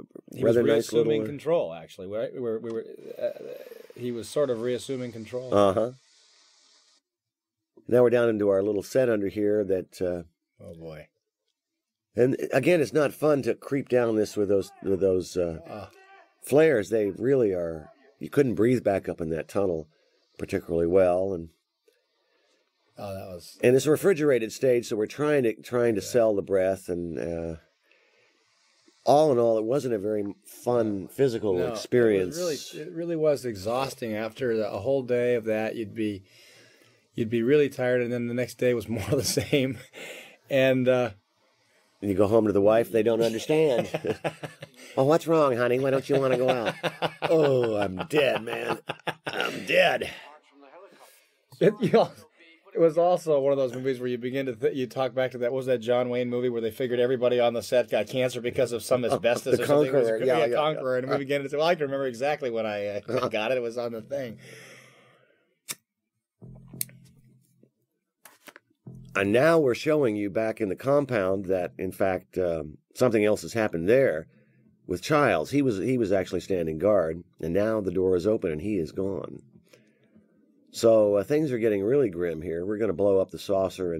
rather nice little... He was reassuming control, actually. We were he was sort of reassuming control. Uh-huh. Now we're down into our little set under here that... oh, boy. And again, it's not fun to creep down this with those flares. They really are... You couldn't breathe back up in that tunnel particularly well. And oh, that was... And it's a refrigerated stage, so we're trying to sell the breath. And all in all, it wasn't a very fun physical experience. It really was exhausting. After a whole day of that, you'd be really tired, and then the next day was more of the same. And you go home to the wife, they don't understand. Oh, what's wrong, honey? Why don't you want to go out? Oh, I'm dead, man. I'm dead. It was also one of those movies where you begin to you talk back to that. What was that John Wayne movie where they figured everybody on the set got cancer because of some asbestos The or something? Conqueror, It was, yeah, Conqueror, and we began to say, "Well, I can remember exactly when I got it. It was on the thing." And now we're showing you back in the compound that, in fact, something else has happened there with Childs. He was actually standing guard, and now the door is open and he is gone. So things are getting really grim here. We're going to blow up the saucer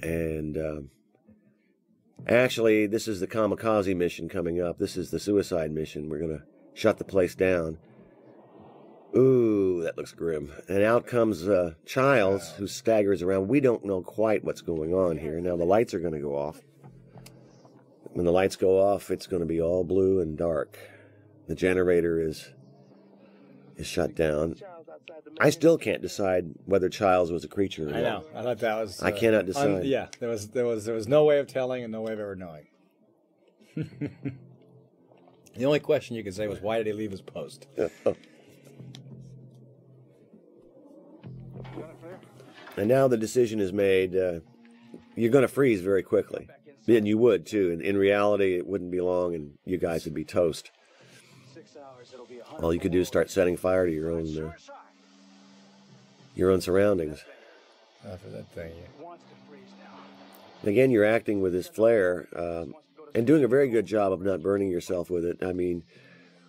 and actually, this is the kamikaze mission coming up. This is the suicide mission. We're going to shut the place down. Ooh, that looks grim. And out comes Childs, who staggers around. We don't know quite what's going on here. Now the lights are going to go off. When the lights go off, it's going to be all blue and dark. The generator is shut down. I still can't decide whether Childs was a creature or not. I know. I thought that was. I cannot decide. Yeah, there was no way of telling and no way of ever knowing. The only question you could say was, why did he leave his post? And now the decision is made. You're going to freeze very quickly. And you would, too. And in reality, it wouldn't be long, and you guys would be toast. All you could do is start setting fire to your own surroundings. For that thing, yeah. Again, you're acting with this flare and doing a very good job of not burning yourself with it. I mean,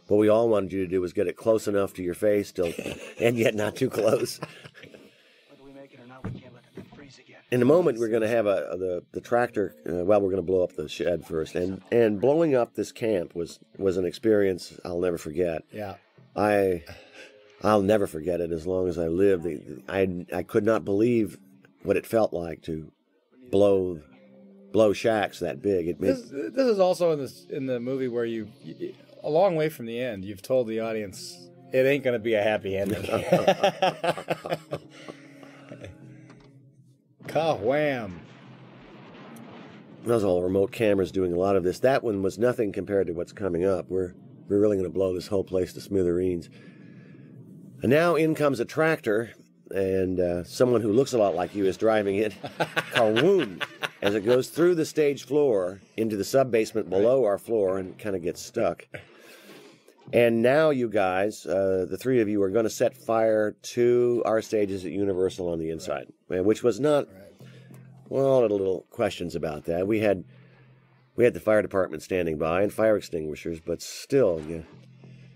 what we all wanted you to do was get it close enough to your face, still, and yet not too close. In a moment, we're going to have the tractor. We're going to blow up the shed first, and blowing up this camp was an experience I'll never forget. Yeah, I'll never forget it as long as I live. I could not believe what it felt like to blow shacks that big. This is also in the movie where you a long way from the end, you've told the audience it ain't going to be a happy ending. Ka-wham. Those all remote cameras doing a lot of this. That one was nothing compared to what's coming up. We're really going to blow this whole place to smithereens. And now in comes a tractor, and someone who looks a lot like you is driving it. Kawoom! As it goes through the stage floor into the sub-basement below our floor and kind of gets stuck. And now you guys, the three of you, are going to set fire to our stages at Universal on the inside, which was not, well, little questions about that. We had the fire department standing by and fire extinguishers, but still,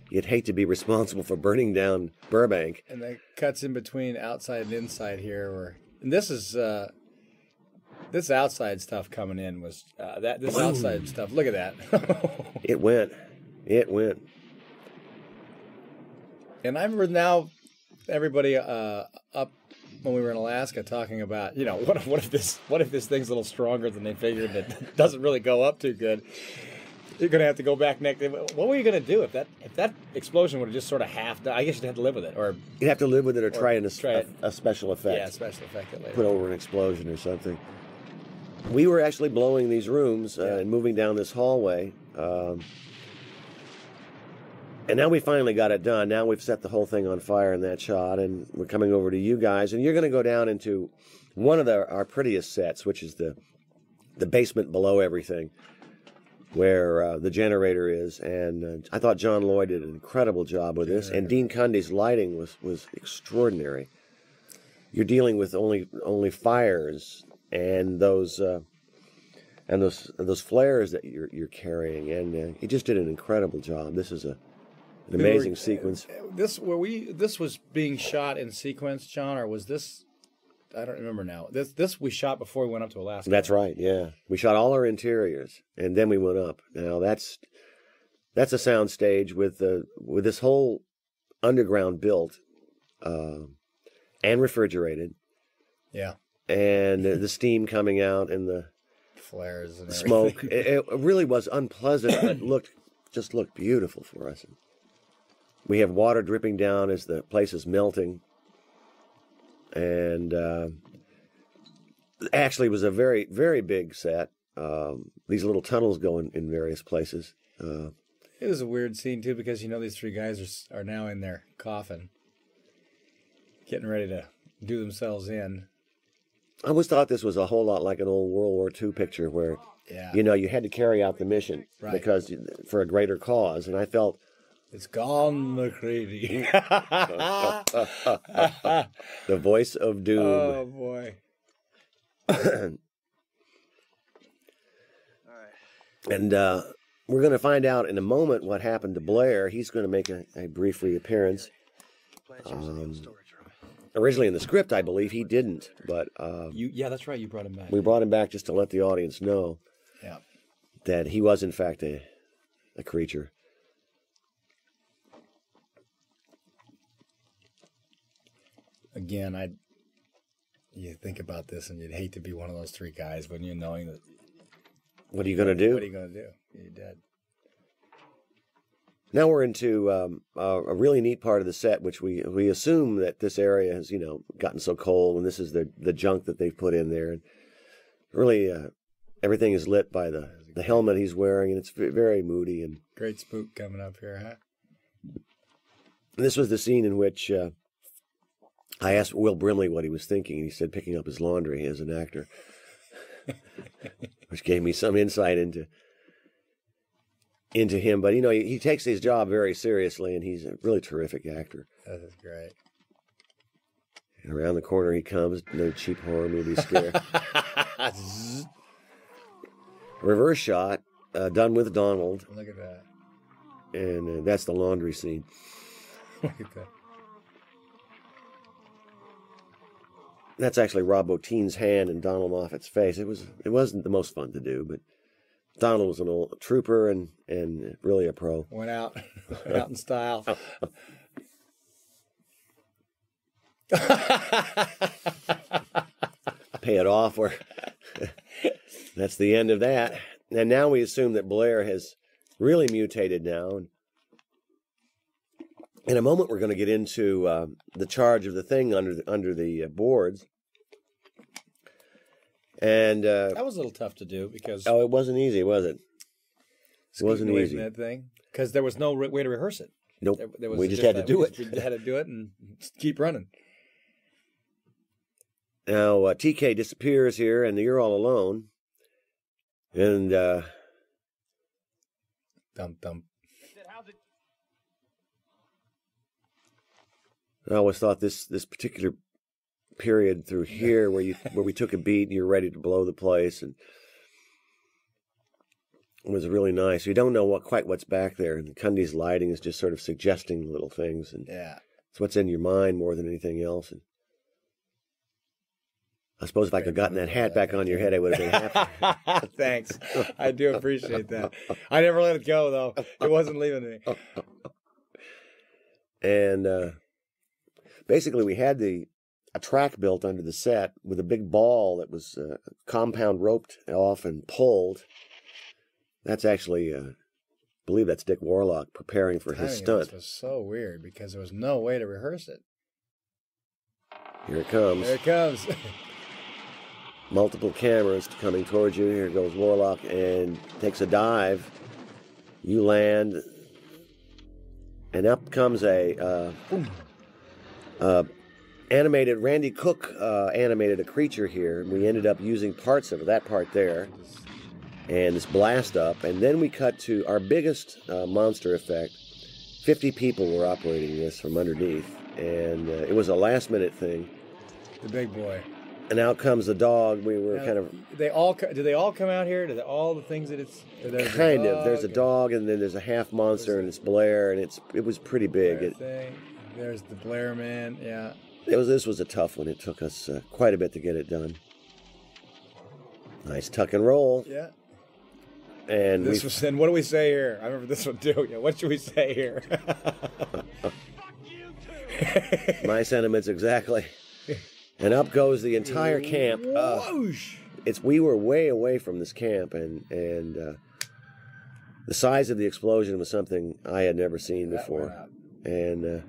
you'd hate to be responsible for burning down Burbank. And that cuts in between outside and inside here. And this is this outside stuff coming in was this outside stuff. Look at that. It went. And I remember now everybody up when we were in Alaska talking about, what if this thing's a little stronger than they figured and it doesn't really go up too good. You're going to have to go back next. What were you going to do if that explosion would have just sort of half died? I guess you'd have to live with it, or you'd have to live with it, or try a special effect. Yeah, special effect it later. Put over an explosion or something. We were actually blowing these rooms and moving down this hallway. And now we finally got it done. Now we've set the whole thing on fire in that shot, and we're coming over to you guys. And you're going to go down into one of our prettiest sets, which is the basement below everything, where the generator is. And I thought John Lloyd did an incredible job with this, and Dean Cundy's lighting was extraordinary. You're dealing with only fires and those flares that you're carrying, and he just did an incredible job. This is an amazing sequence. This was being shot in sequence, John, or was this? I don't remember now. This we shot before we went up to Alaska. That's right. Yeah, we shot all our interiors, and then we went up. Now that's a sound stage with this whole underground built and refrigerated. Yeah, and the steam coming out and the flares and smoke. It really was unpleasant, but just looked beautiful for us. We have water dripping down as the place is melting. And actually, it was a very, very big set. These little tunnels go in various places. It was a weird scene, too, because, these three guys are now in their coffin, getting ready to do themselves in. I always thought this was a whole lot like an old World War II picture where, Yeah. you know, you had to carry out the mission Right. because for a greater cause. And I felt It's gone, McCready. the voice of doom. Oh, boy. And we're going to find out in a moment what happened to Blair. He's going to make a brief reappearance. Originally in the script, I believe he didn't, but Yeah, that's right. You brought him back. we brought him back just to let the audience know Yeah. that he was, in fact, a creature. Again, you think about this and you'd hate to be one of those three guys, wouldn't you, knowing that... What are you going to do? What are you going to do? You're dead. Now we're into a really neat part of the set, which we assume that this area has, you know, gotten so cold, and this is the junk that they've put in there. And really, everything is lit by the helmet he's wearing, and it's very moody. And Great spook coming up here, huh? this was the scene in which I asked Will Brimley what he was thinking, and he said picking up his laundry as an actor, which gave me some insight into him. But, you know, he takes his job very seriously, and he's a really terrific actor. That is great. And around the corner he comes, no cheap horror movie scare. Reverse shot, done with Donald, Look at that. and that's the laundry scene. Look at that. That's actually Rob Bottin's hand and Donald Moffat's face. It wasn't the most fun to do, but Donald was an old trooper and really a pro. Went out in style. Pay it off, or that's the end of that. And now we assume that Blair has really mutated now. And in a moment, we're going to get into the charge of the thing under the boards. And That was a little tough to do because it wasn't easy, was it? It wasn't away easy. from that thing because there was no way to rehearse it. Nope. There was We just had to do it. We just had to do it and keep running. Now, TK disappears here, and you're all alone. And Dum dum. I always thought this particular period through here where we took a beat and you're ready to blow the place, and it was really nice. You don't know quite what's back there, and Cundy's lighting is just sort of suggesting little things, and Yeah. it's what's in your mind more than anything else. And I suppose if I could have gotten that hat back on your head, I would have been happy. Thanks. I do appreciate that. I never let it go, though. It wasn't leaving me. And basically, we had a track built under the set with a big ball that was compound roped off and pulled. That's actually, I believe that's Dick Warlock preparing for his stunt. This was so weird because there was no way to rehearse it. Here it comes. There it comes. Multiple cameras coming towards you. Here goes Warlock and takes a dive. You land, and up comes a animated. Randy Cook animated a creature here, and we ended up using parts of that part there, and this blast up, and then we cut to our biggest monster effect. 50 people were operating this from underneath, and it was a last-minute thing. The big boy. And out comes the dog. We were Now, kind of... do they all come out here? Do all the things that it's... Kind of. There's a dog, and then there's a half monster, and it's Blair, and it was pretty big. There's the Blair man, yeah. This was a tough one. It took us quite a bit to get it done. Nice tuck and roll. Yeah. And And what do we say here? I remember this one too. Yeah, what should we say here? my sentiments exactly. And up goes the entire camp. Whoosh! We were way away from this camp, and the size of the explosion was something I had never seen before. And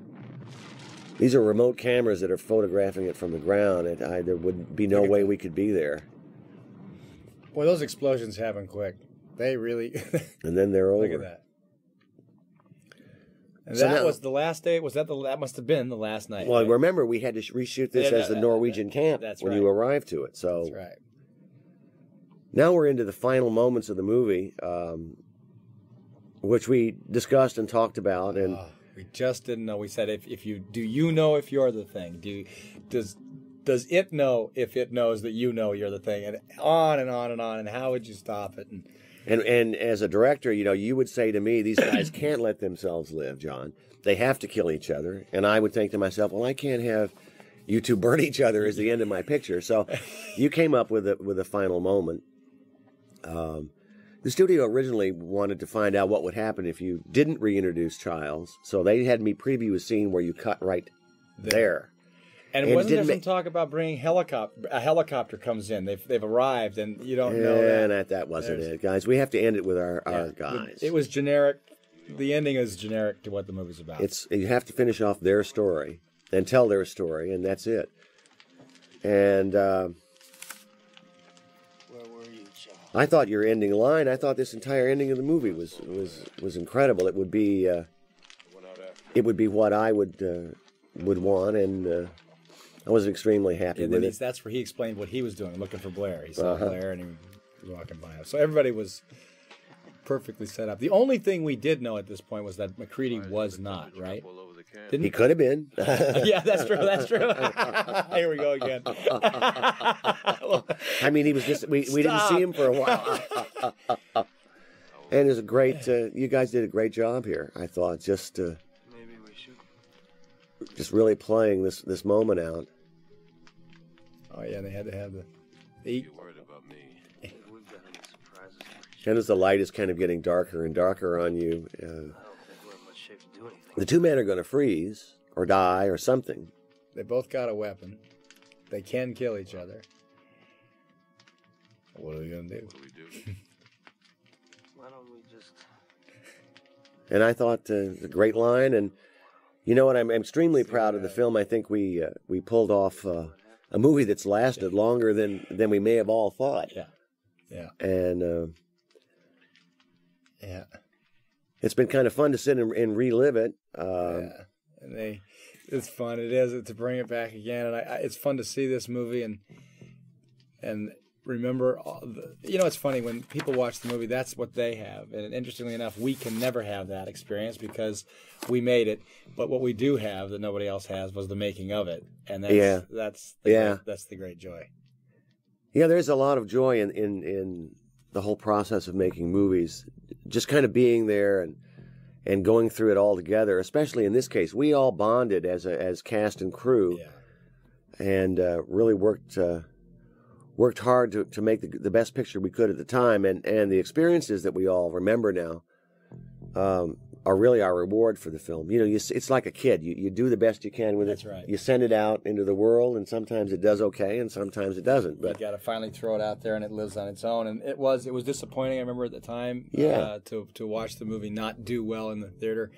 these are remote cameras that are photographing it from the ground. There would be no way we could be there. Boy, those explosions happen quick. They really... And then they're over. Look at that. And So that now- was the last day. Was that that must have been the last night? Well, right? remember, we had to reshoot this Yeah, as the Norwegian camp that's when right. you arrived to it. So That's right. now we're into the final moments of the movie, which we discussed and talked about. And We just didn't know. We said, if you do, you know if you're the thing. Does it know if it knows that you know you're the thing? And on and on and on. And how would you stop it? And as a director, you would say to me, these guys can't let themselves live, John. They have to kill each other. And I would think to myself, well, I can't have you two burn each other as the end of my picture. So you came up with a final moment. The studio originally wanted to find out what would happen if you didn't reintroduce Childs. So they had me preview a scene where you cut right there. And And wasn't it there didn't some talk about bringing a helicopter comes in? They've arrived, and you don't know that. And that wasn't it, guys. We have to end it with our guys. It was generic. The ending is generic to what the movie's about. You have to finish off their story and tell their story, and that's it. And Where were you, John? I thought your ending line. I thought this entire ending of the movie was incredible. It would be what I would want, and I was extremely happy and with then it. that's where he explained what he was doing, looking for Blair. He saw Blair, and he was walking by him. So everybody was perfectly set up. The only thing we did know at this point was that McCready was not, right? He could have been. Yeah, that's true. That's true. Here we go again. I mean, he was just. We didn't see him for a while. And it was a great. You guys did a great job here. I thought just Maybe we should. just really playing this moment out. Oh yeah, they had to have the. Worried about me. We've got any surprises for you. And as the light is kind of getting darker and darker on you, I don't think we're in much shape to do anything. the two men are going to freeze or die or something. They both got a weapon. They can kill each other. What are we gonna do? Why don't we just... And I thought a great line. And you know what? I'm extremely proud of the film. I think we pulled off a movie that's lasted longer than we may have all thought. Yeah, yeah, And yeah. it's been kind of fun to sit and relive it. Yeah. And it's fun. It is to bring it back again, and it's fun to see this movie and remember. It's funny when people watch the movie. That's what they have, and interestingly enough, we can never have that experience because we made it. But what we do have that nobody else has was the making of it, and that's the great joy. Yeah, there's a lot of joy in the whole process of making movies. Just kind of being there and going through it all together, especially in this case. We all bonded as cast and crew, and really worked hard to make the best picture we could at the time. And the experiences that we all remember now are really our reward for the film. It's like a kid. You do the best you can with it. That's right. You send it out into the world, and sometimes it does okay, and sometimes it doesn't. But You got to finally throw it out there, and it lives on its own. And it was disappointing. I remember at the time, to watch the movie not do well in the theater.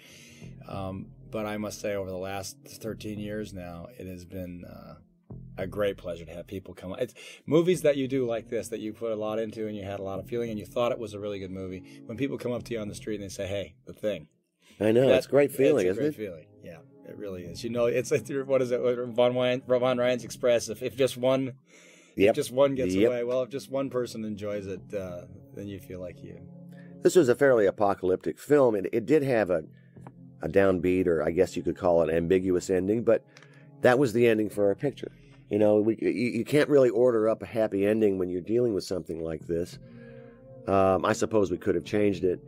But I must say, over the last 13 years now, it has been a great pleasure to have people come. It's movies that you do like this, that you put a lot into, and you had a lot of feeling, and you thought it was a really good movie. When people come up to you on the street and they say, "Hey, The Thing." I know, it's a great feeling, it's a isn't great it? feeling. Yeah, it really is. It's what is it? Von Ryan's Express. If just one, Yep. if just one gets Yep. away, well, if just one person enjoys it, then you feel like you. This was a fairly apocalyptic film. It did have a downbeat, or I guess you could call it ambiguous ending, but that was the ending for our picture. You can't really order up a happy ending when you're dealing with something like this. I suppose we could have changed it.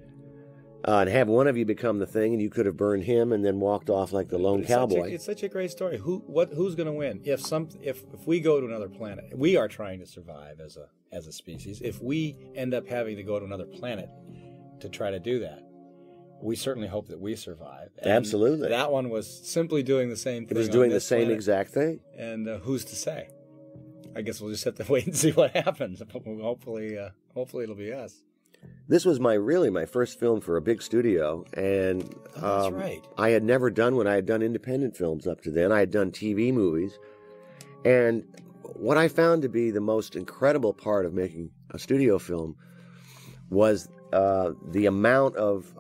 And have one of you become the Thing, and you could have burned him and then walked off like the lone cowboy. It's such a great story. Who's going to win? If we go to another planet, we are trying to survive as a species. If we end up having to go to another planet to try to do that, we certainly hope that we survive. And Absolutely. That one was simply doing the same thing. It was on doing the this same planet. exact thing. And who's to say? I guess we'll just have to wait and see what happens. Hopefully it'll be us. This was my first film for a big studio, and that's right. I had never done what I had done independent films up to then. I had done TV movies, and what I found to be the most incredible part of making a studio film was the amount of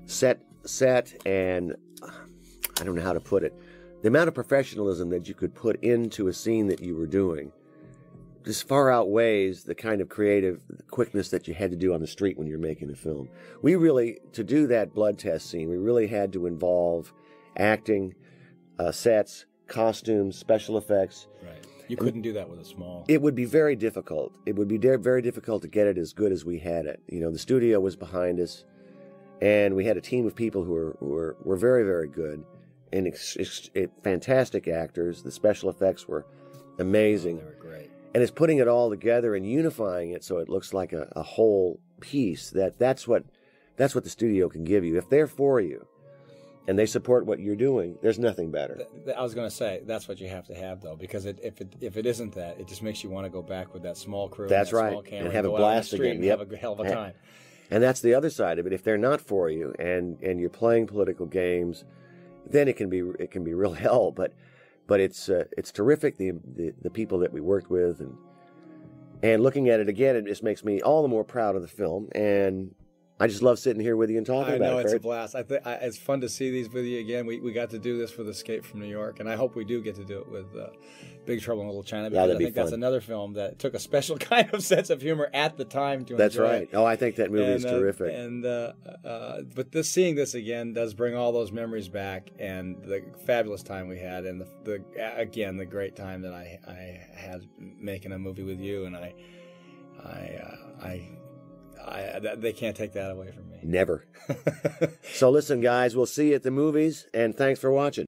set, and I don't know how to put it. The amount of professionalism that you could put into a scene that you were doing just far outweighs the kind of creative quickness that you had to do on the street when you're making a film. We really, to do that blood test scene, we really had to involve acting, sets, costumes, special effects. Right. You couldn't do that with a small... It would be very difficult. It would be very difficult to get it as good as we had it. You know, the studio was behind us, and we had a team of people who were very, very good and fantastic actors. The special effects were amazing. They were great. And it's putting it all together and unifying it so it looks like a whole piece. That's what the studio can give you. If they're for you and they support what you're doing, there's nothing better. I was going to say, that's what you have to have, though, because if it isn't that, it just makes you want to go back with that small crew. That's and that right. Small camera And have a go out blast on the street again. and Yep. have a hell of a time. And that's the other side of it. If they're not for you and you're playing political games, then it can be real hell. But it's terrific. The people that we worked with and looking at it again, it just makes me all the more proud of the film. And I just love sitting here with you and talking about it. I know, it's Kurt. a blast. It's fun to see these with you again. We got to do this with Escape from New York, and I hope we do get to do it with Big Trouble in Little China, because that'd I be think that's fun. another film that took a special kind of sense of humor at the time to That's enjoy. right. Oh, I think that movie is terrific. But seeing this again does bring all those memories back, and the fabulous time we had, and the great time that I had making a movie with you, and they can't take that away from me. Never. So listen, guys, we'll see you at the movies, and thanks for watching.